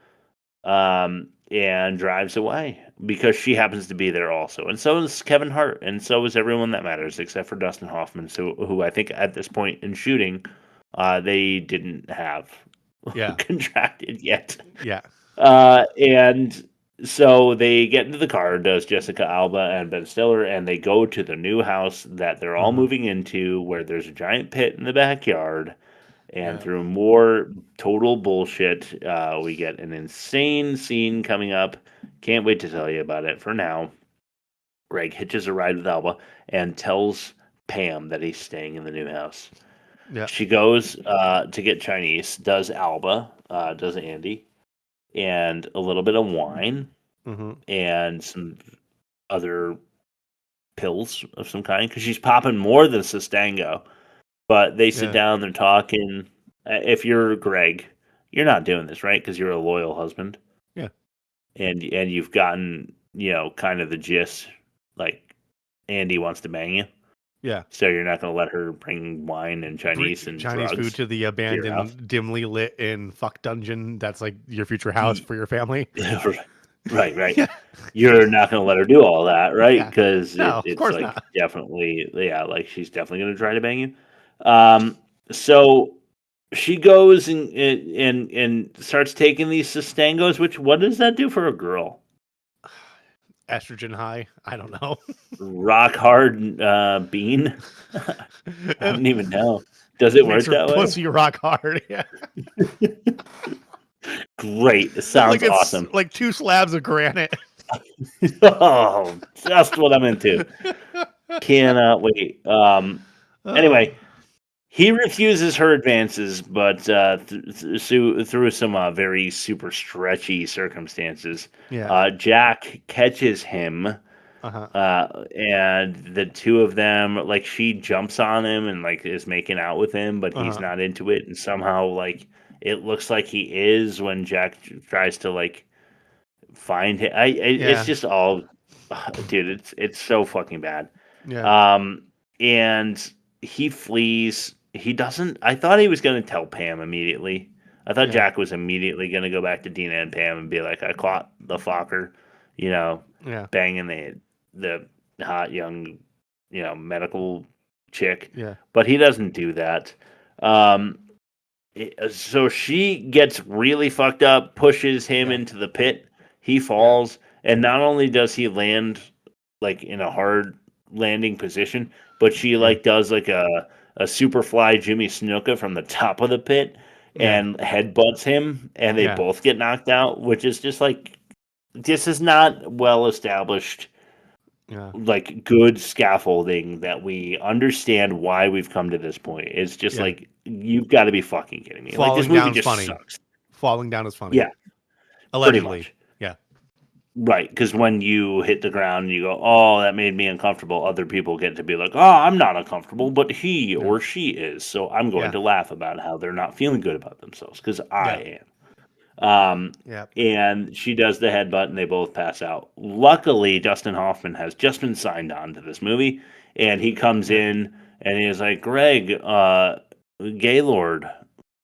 and drives away because she happens to be there also. And so is Kevin Hart, and so is everyone that matters except for Dustin Hoffman, who I think at this point in shooting, they didn't have contracted yet. And so they get into the car, does Jessica Alba and Ben Stiller, and they go to the new house that they're all moving into, where there's a giant pit in the backyard. And through more total bullshit, we get an insane scene coming up. Can't wait to tell you about it. For now, Greg hitches a ride with Alba and tells Pam that he's staying in the new house. She goes to get Chinese, does Alba, does Andy, and a little bit of wine, and some other pills of some kind, because she's popping more than Sustaingo. But they sit down, they're talking. If you're Greg, you're not doing this, right? Because you're a loyal husband. Yeah. And you've gotten, kind of the gist, like Andy wants to bang you. Yeah. So you're not going to let her bring wine and Chinese drugs food to the abandoned, dimly lit in fuck dungeon that's like your future house for your family. Right. You're not going to let her do all that, right? Because it's like not. Definitely, like she's definitely going to try to bang you. So she goes and starts taking these Sustangos, which, what does that do for a girl? Estrogen high? I don't know. Rock hard bean? I don't even know. Does it work that way? Pussy rock hard, yeah. Great. It sounds awesome. Like 2 slabs of granite. Oh, just what I'm into. Cannot wait. Anyway, He refuses her advances, but through some very super stretchy circumstances, Jack catches him. And the two of them, like, she jumps on him and like is making out with him, but he's not into it, and somehow like it looks like he is when Jack tries to like find him. It's just all, dude. It's so fucking bad. And he flees. He doesn't. I thought he was going to tell Pam immediately. I thought Jack was immediately going to go back to Dina and Pam and be like, "I caught the Focker," banging the hot young, medical chick. But he doesn't do that. So she gets really fucked up, pushes him into the pit. He falls, and not only does he land like in a hard landing position, but she like does like a superfly Jimmy Snuka from the top of the pit and headbutts him, and they both get knocked out, which is just like, this is not well established. Like good scaffolding that we understand why we've come to this point. It's just like, you've got to be fucking kidding me. Falling like, this movie down just funny. sucks. Falling down is funny. Yeah. Allegedly. Yeah. Right. Because when you hit the ground and you go, oh, that made me uncomfortable, other people get to be like, oh, I'm not uncomfortable, but he or she is. So I'm going to laugh about how they're not feeling good about themselves, because I am. And she does the headbutt and they both pass out. Luckily, Dustin Hoffman has just been signed on to this movie, and he comes in and he's like, Greg, Gaylord,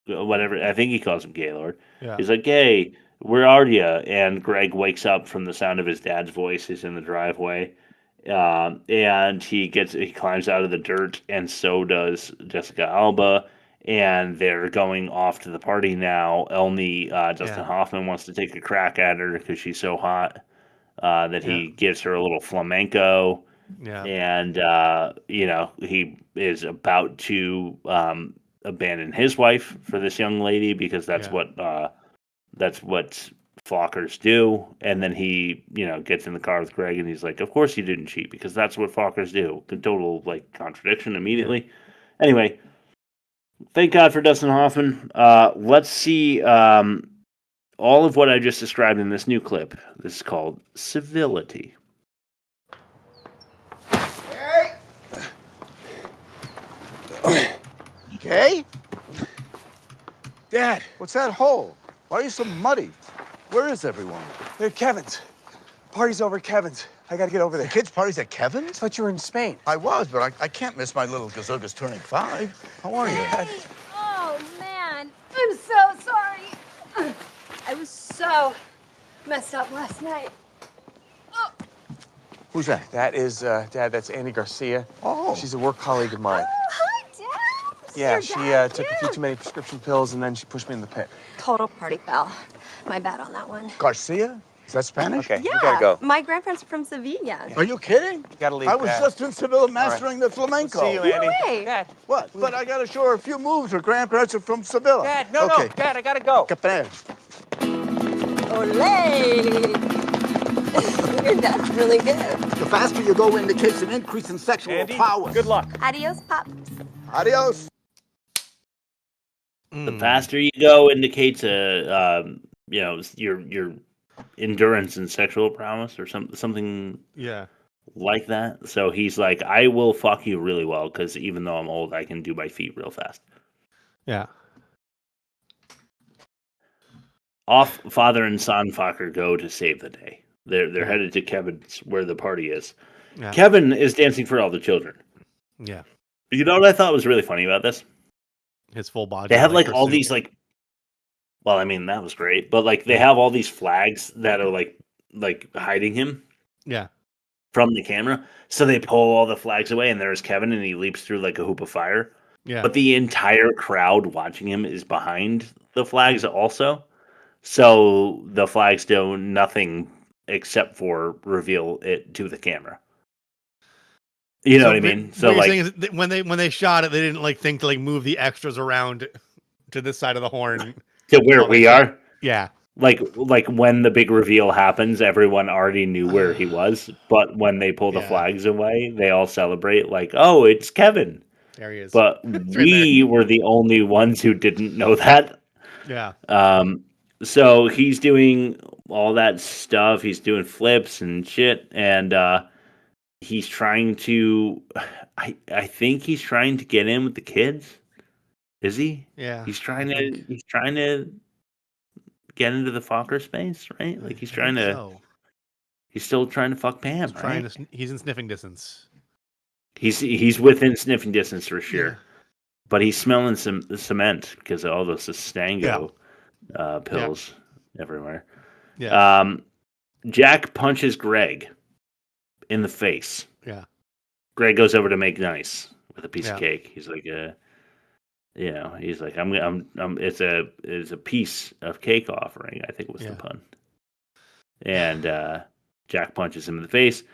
whatever, I think he calls him Gaylord. He's like, hey, where are you? And Greg wakes up from the sound of his dad's voice. He's in the driveway. And he climbs out of the dirt, and so does Jessica Alba. And they're going off to the party now. Only Dustin Hoffman wants to take a crack at her because she's so hot that he gives her a little flamenco. And, he is about to abandon his wife for this young lady, because that's what Fockers do. And then he, gets in the car with Greg, and he's like, of course you didn't cheat, because that's what Fockers do. The total, like, contradiction immediately. Anyway, thank God for Dustin Hoffman. Let's see all of what I just described in this new clip. This is called Civility. Okay? Dad, what's that hole? Why are you so muddy? Where is everyone? They're at Kevin's. Party's over at Kevin's. I gotta get over there. The kids' party's at Kevin's? I thought you were in Spain. I was, but I can't miss my little gazoogas turning 5. How are you? Oh, man. I'm so sorry. I was so messed up last night. Oh. Who's that? That is, Dad, that's Andy Garcia. Oh. She's a work colleague of mine. Oh, hi, Dad. Yeah, she took a few too many prescription pills, and then she pushed me in the pit. Total party foul. My bad on that one. Garcia? Is that Spanish? Okay, Yeah, you gotta go. my grandparents are from Sevilla. Are you kidding? You gotta leave. I was Dad. just in Sevilla mastering the flamenco. See you, Andy. No way. Dad. What? But I gotta show her a few moves. Her grandparents are from Sevilla. Dad, no, okay. no. Dad, I gotta go. Capre. Olay! Your dad's really good. The faster you go indicates an increase in sexual Andy, power. good luck. Adios, Pops. Adios. The faster you go indicates your endurance and sexual prowess, or something like that. So he's like, I will fuck you really well, because even though I'm old, I can do my feet real fast. Off father and son Focker go to save the day. They're headed to Kevin's, where the party is. Kevin is dancing for all the children. You know what I thought was really funny about this? His full body. They have like all these like, well, I mean, that was great, but like they have all these flags that are like hiding him from the camera. So they pull all the flags away, and there's Kevin, and he leaps through like a hoop of fire. But the entire crowd watching him is behind the flags also. So the flags do nothing except for reveal it to the camera. You know what I mean? So what like, you're saying is when they shot it, they didn't like think to like move the extras around to this side of the horn to where we are. Yeah. Like when the big reveal happens, everyone already knew where he was. But when they pull the flags away, they all celebrate like, oh, it's Kevin. There he is. But we were the only ones who didn't know that. Yeah. So he's doing all that stuff. He's doing flips and shit, and he's trying to. I think he's trying to get in with the kids. Is he? Yeah. He's trying to get into the Focker space, right? Like he's trying to. So. He's still trying to fuck Pam. He's in sniffing distance. He's within sniffing distance for sure. Yeah. But he's smelling some cement because of all those Sustaingo pills everywhere. Yeah. Jack punches Greg in the face. Yeah. Greg goes over to make nice with a piece of cake. He's like, he's like, it's a piece of cake offering. I think was the pun. And Jack punches him in the face.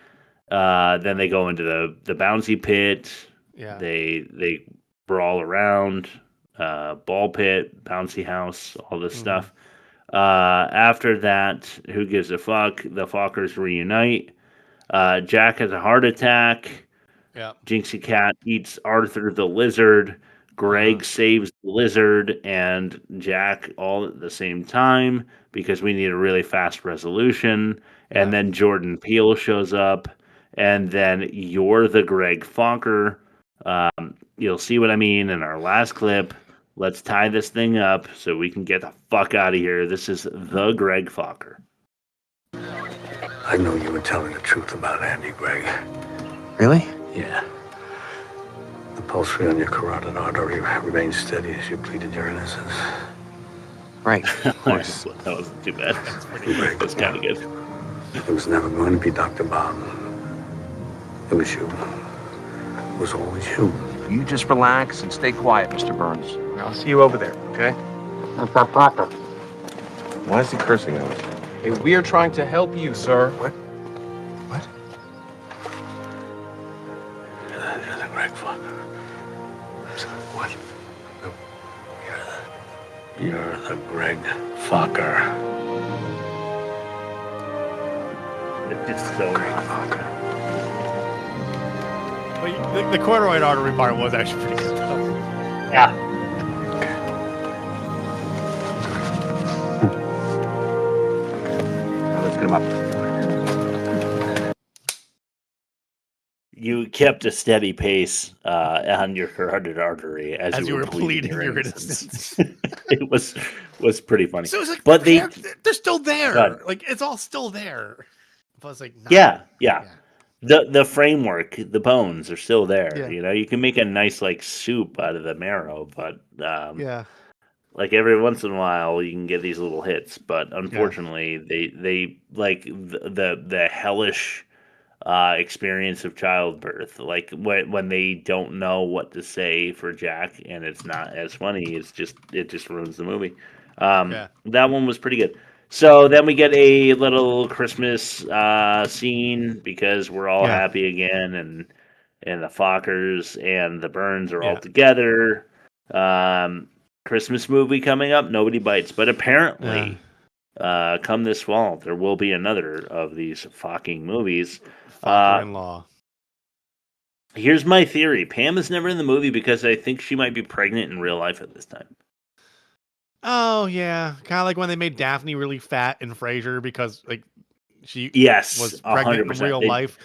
Then they go into the bouncy pit. Yeah. They brawl around, ball pit, bouncy house, all this stuff. After that, who gives a fuck? The Fockers reunite. Jack has a heart attack. Yeah. Jinxie Cat eats Arthur the lizard. Greg saves the lizard and Jack all at the same time because we need a really fast resolution. And then Jordan Peele shows up. And then you're the Greg Focker. You'll see what I mean in our last clip. Let's tie this thing up so we can get the fuck out of here. This is the Greg Focker. I know you were telling the truth about Andy, Greg. Really? Yeah. The pulse rate on your carotid artery remained steady as you pleaded your innocence. Right, of course. That wasn't too bad. That's kind of good. It was never going to be Dr. Bob. It was you. It was always you. You just relax and stay quiet, Mr. Burns. I'll see you over there, okay? Unpacking. Why is he cursing at us? Hey, we are trying to help you, sir. What? You're the Greg Focker. What? You're the Greg Focker. It's so Greg Focker. Well, the corduroy artery part was actually pretty good. Yeah. Let's get him up. You kept a steady pace on your carotid artery as you were pleading your innocence. It was pretty funny. So it's like, but they're still there. Like it's all still there. But it's like, yeah. The framework, the bones are still there. Yeah. You know, you can make a nice like soup out of the marrow, but yeah. Like every once in a while, you can get these little hits, but unfortunately, they like the hellish experience of childbirth. Like when they don't know what to say for Jack, and it's not as funny. It just ruins the movie. That one was pretty good. So then we get a little Christmas scene because we're all happy again, and the Fockers and the Burns are all together. Christmas movie coming up, Nobody Bites. But apparently, come this fall, there will be another of these fucking movies. Focker-in-law. Here's my theory. Pam is never in the movie because I think she might be pregnant in real life at this time. Oh, yeah. Kind of like when they made Daphne really fat in Frasier because like she was pregnant 100%. in real life.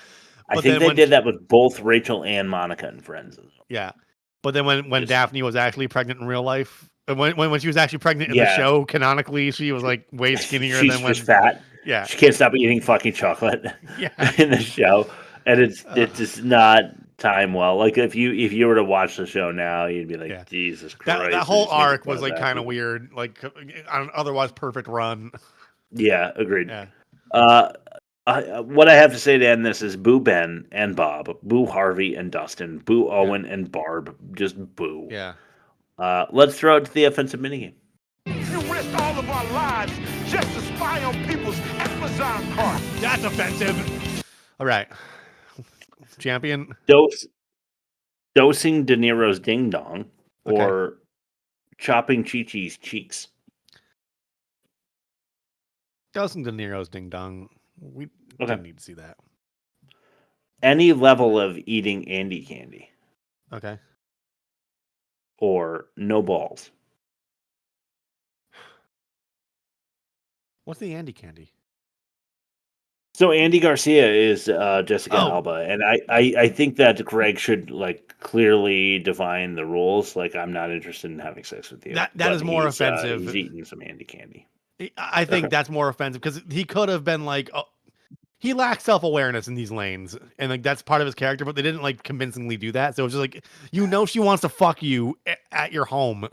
I think they did that with both Rachel and Monica in Friends. Yeah. But then when Daphne was actually pregnant in real life, when she was actually pregnant in the show, canonically, she was like way skinnier than when she's fat. Yeah. She can't stop eating fucking chocolate in the show. And it's just not time well. Like if you were to watch the show now, you'd be like, Jesus Christ. That whole arc was like kind of weird, like on an otherwise perfect run. Yeah, agreed. Yeah. What I have to say to end this is boo Ben and Bob, boo Harvey and Dustin, boo Owen and Barb, just boo. Yeah. Let's throw it to the offensive minigame. You risked all of our lives just to spy on people's Amazon cart. That's offensive. All right. Champion. Dosing De Niro's ding dong or chopping Chi-Chi's cheeks. Dosing De Niro's ding dong. We don't need to see that. Any level of eating Andy candy. Okay. or no balls? What's the Andy candy? So Andy Garcia is Jessica Alba, and I think that Greg should like clearly define the rules. Like, I'm not interested in having sex with you. That is more offensive. He's eating some Andy candy. I think that's more offensive because he could have been like, he lacks self-awareness in these lanes, and like that's part of his character, but they didn't like convincingly do that. So it's just like, she wants to fuck you at your home.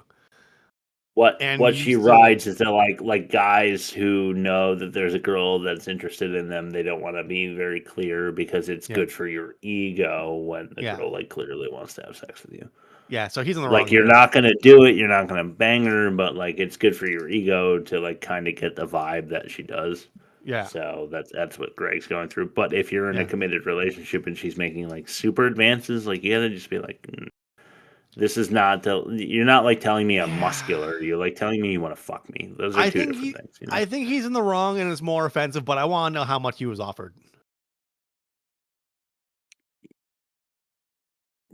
What she rides is that like guys who know that there's a girl that's interested in them, they don't want to be very clear because it's good for your ego when the girl like clearly wants to have sex with you. Yeah, so he's in the wrong. Like, you're not gonna do it, you're not gonna bang her, but like it's good for your ego to like kind of get the vibe that she does. Yeah. So that's what Greg's going through. But if you're in a committed relationship and she's making like super advances, like you gotta just be like, this is not you're not like telling me I'm muscular. You're like telling me you want to fuck me. Those are two different things. You know? I think he's in the wrong and it's more offensive, but I want to know how much he was offered.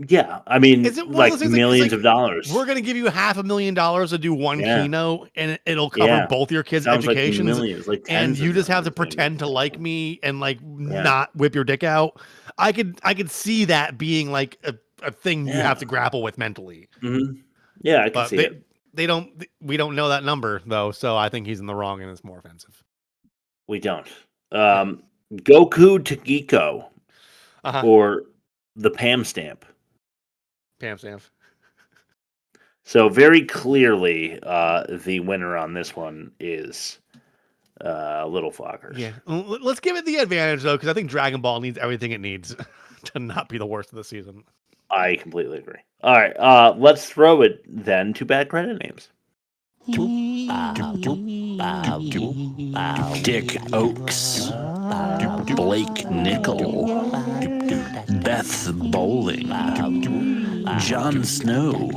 Yeah, I mean, like millions of dollars. We're gonna give you $500,000 to do one keynote, and it'll cover both your kids' educations. Like millions, like and you just have to pretend to like me and like not whip your dick out. I could see that being like a thing you have to grapple with mentally. Mm-hmm. Yeah, I can see it. We don't know that number though, so I think he's in the wrong and it's more offensive. We don't. Goku to Geeko, or the Pam stamp. Pam stamp. So very clearly, the winner on this one is Little Fockers. Yeah, let's give it the advantage though, because I think Dragon Ball needs everything it needs to not be the worst of the season. I completely agree. All right, let's throw it then to bad credit names. Dick Oakes, Blake Nickel, Beth Bowling, Jon Snow,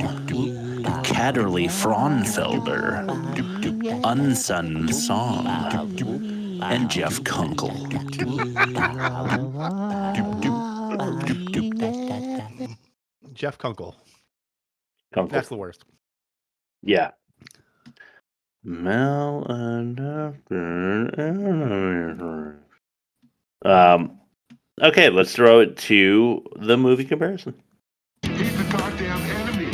Catterley Fraunfelder, Unsun Song, and Jeff Kunkel. Jeff Kunkel. That's the worst. Yeah. Mel okay, let's throw it to the movie comparison. He's the goddamn enemy.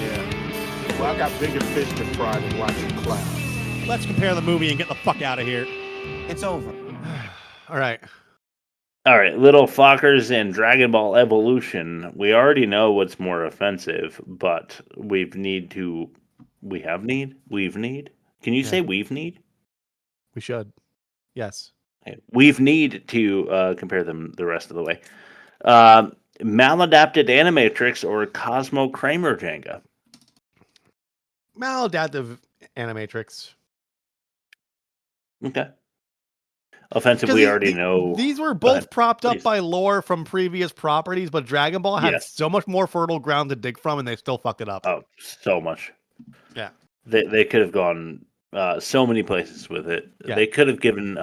Yeah. Well, I got bigger fish to fry than watching clouds. Let's compare the movie and get the fuck out of here. It's over. All right. Little Fockers and Dragon Ball Evolution. We already know what's more offensive, but we've need. Can you say we've need? We should. Yes. We've need to compare them the rest of the way. Maladapted Animatrix or Kosmo Kramer Jenga? Maladaptive Animatrix. Okay. Offensive, we already know. These were both propped up by lore from previous properties, but Dragon Ball had so much more fertile ground to dig from, and they still fucked it up. Oh, so much. Yeah. They could have gone so many places with it. Yeah. They could have given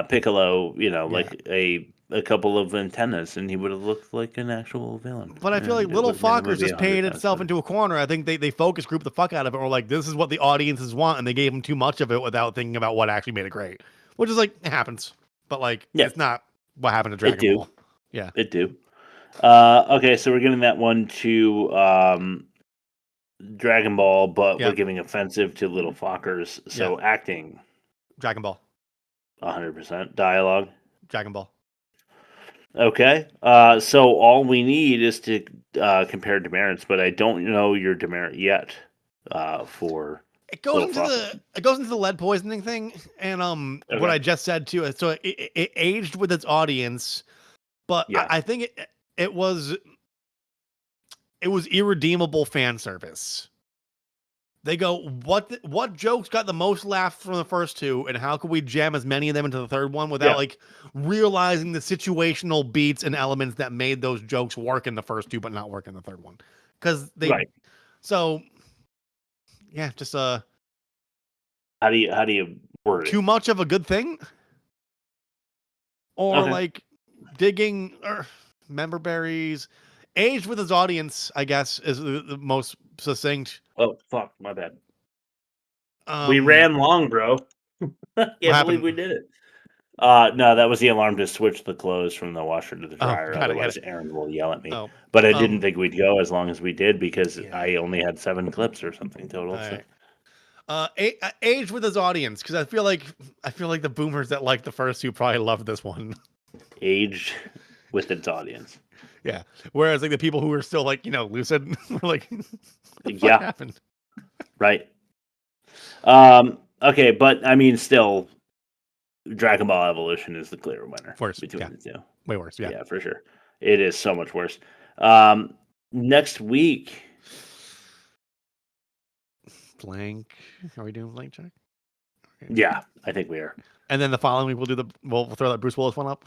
Piccolo, like a couple of antennas, and he would have looked like an actual villain. But I feel like Little Fockers just painted itself into a corner. I think they focus group the fuck out of it, or like, this is what the audiences want, and they gave them too much of it without thinking about what actually made it great. Which is like, it happens. But like, it's not what happened to Dragon Ball. Yeah. It do. Okay, so we're giving that one to Dragon Ball, but we're giving offensive to Little Fockers. So acting. Dragon Ball. 100%. Dialogue. Dragon Ball. Okay. So all we need is to compare demerits, but I don't know your demerit yet for... It goes into the lead poisoning thing, and what I just said too. So it aged with its audience, but I think it was irredeemable fan service. They go, what jokes got the most laughs from the first two, and how could we jam as many of them into the third one without like realizing the situational beats and elements that made those jokes work in the first two but not work in the third one? Because they so. Yeah, just How do you word it? Too much of a good thing, or like digging member berries Aged with his audience, I guess, is the most succinct. Oh, fuck. My bad. We ran long, bro. Can't believe we did it. No, that was the alarm to switch the clothes from the washer to the dryer. Otherwise, Aaron will yell at me. But I didn't think we'd go as long as we did because I only had 7 clips or something total. Aged with his audience, because I feel like the boomers that like the first 2 probably love this one. Aged with its audience. Yeah. Whereas like the people who are still like, lucid were like, what happened? Right. Okay, but I mean, still, Dragon Ball Evolution is the clear winner. Worse. Between the two. Way worse. Yeah. Yeah, for sure. It is so much worse. Next week. Blank. Are we doing blank check? Okay. Yeah, I think we are. And then the following week we'll throw that Bruce Willis one up.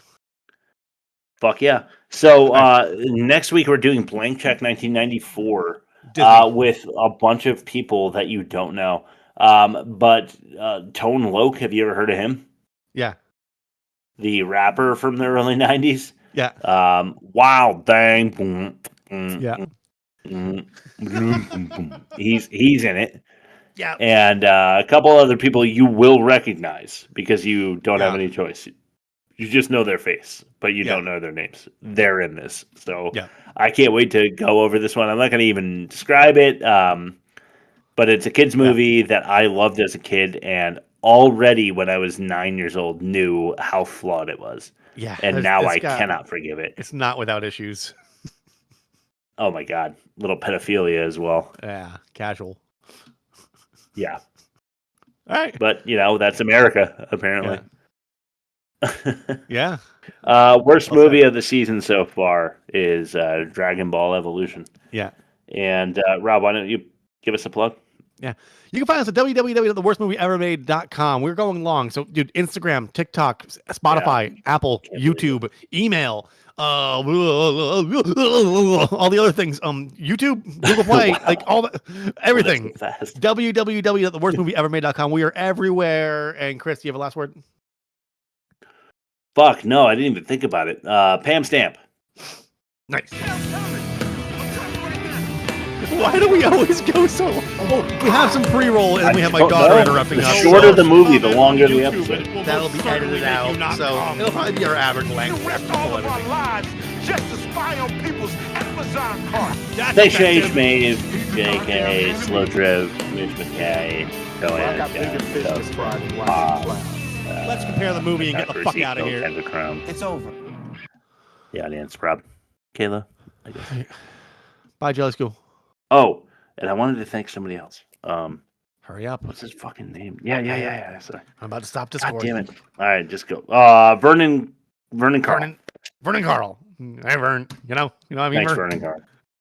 Fuck yeah. So next week we're doing Blank Check 1994 with a bunch of people that you don't know. But Tone Loc, have you ever heard of him? Yeah. The rapper from the early 90s? Yeah. Wild Dang. Yeah. He's in it. Yeah. And a couple other people you will recognize because you don't have any choice. You just know their face, but you don't know their names. They're in this. So I can't wait to go over this one. I'm not going to even describe it. But it's a kid's movie that I loved as a kid. And already when I was 9 years old, knew how flawed it was. Yeah. And now I cannot forgive it. It's not without issues. Oh my God. Little pedophilia as well. Yeah. Casual. Yeah. All right. But, that's America, apparently. Yeah. Worst movie of the season so far is Dragon Ball Evolution. Yeah. And Rob, why don't you give us a plug? Yeah. You can find us at www.theworstmovieevermade.com. We're going long. So, dude, Instagram, TikTok, Spotify, Apple, YouTube, email, all the other things. YouTube, Google Play, like everything. www.theworstmovieevermade.com. We are everywhere. And Chris, do you have a last word? Fuck, no, I didn't even think about it. Pam Stamp. Nice. Why do we always go so long? Oh, we have some pre-roll and we have my daughter interrupting us. The shorter the movie, the longer the episode. That'll be edited out, so it'll probably be our average length. Just to spy on people's Amazon carts. Thanks, Shane Maeve, JK, Slow Driv, Mitch McKay, Joanne, let's compare the movie and get the fuck out of here. It's over. The audience, Rob, Kayla, I guess. Bye, Jelly School. Oh, and I wanted to thank somebody else. Hurry up. What's his fucking name? Yeah. Sorry. I'm about to stop Discord. God damn it. All right, just go. Vernon Carl. Vernon Carl. Hey, Vern. You know what I mean, Thanks, Vern? Vernon Carl.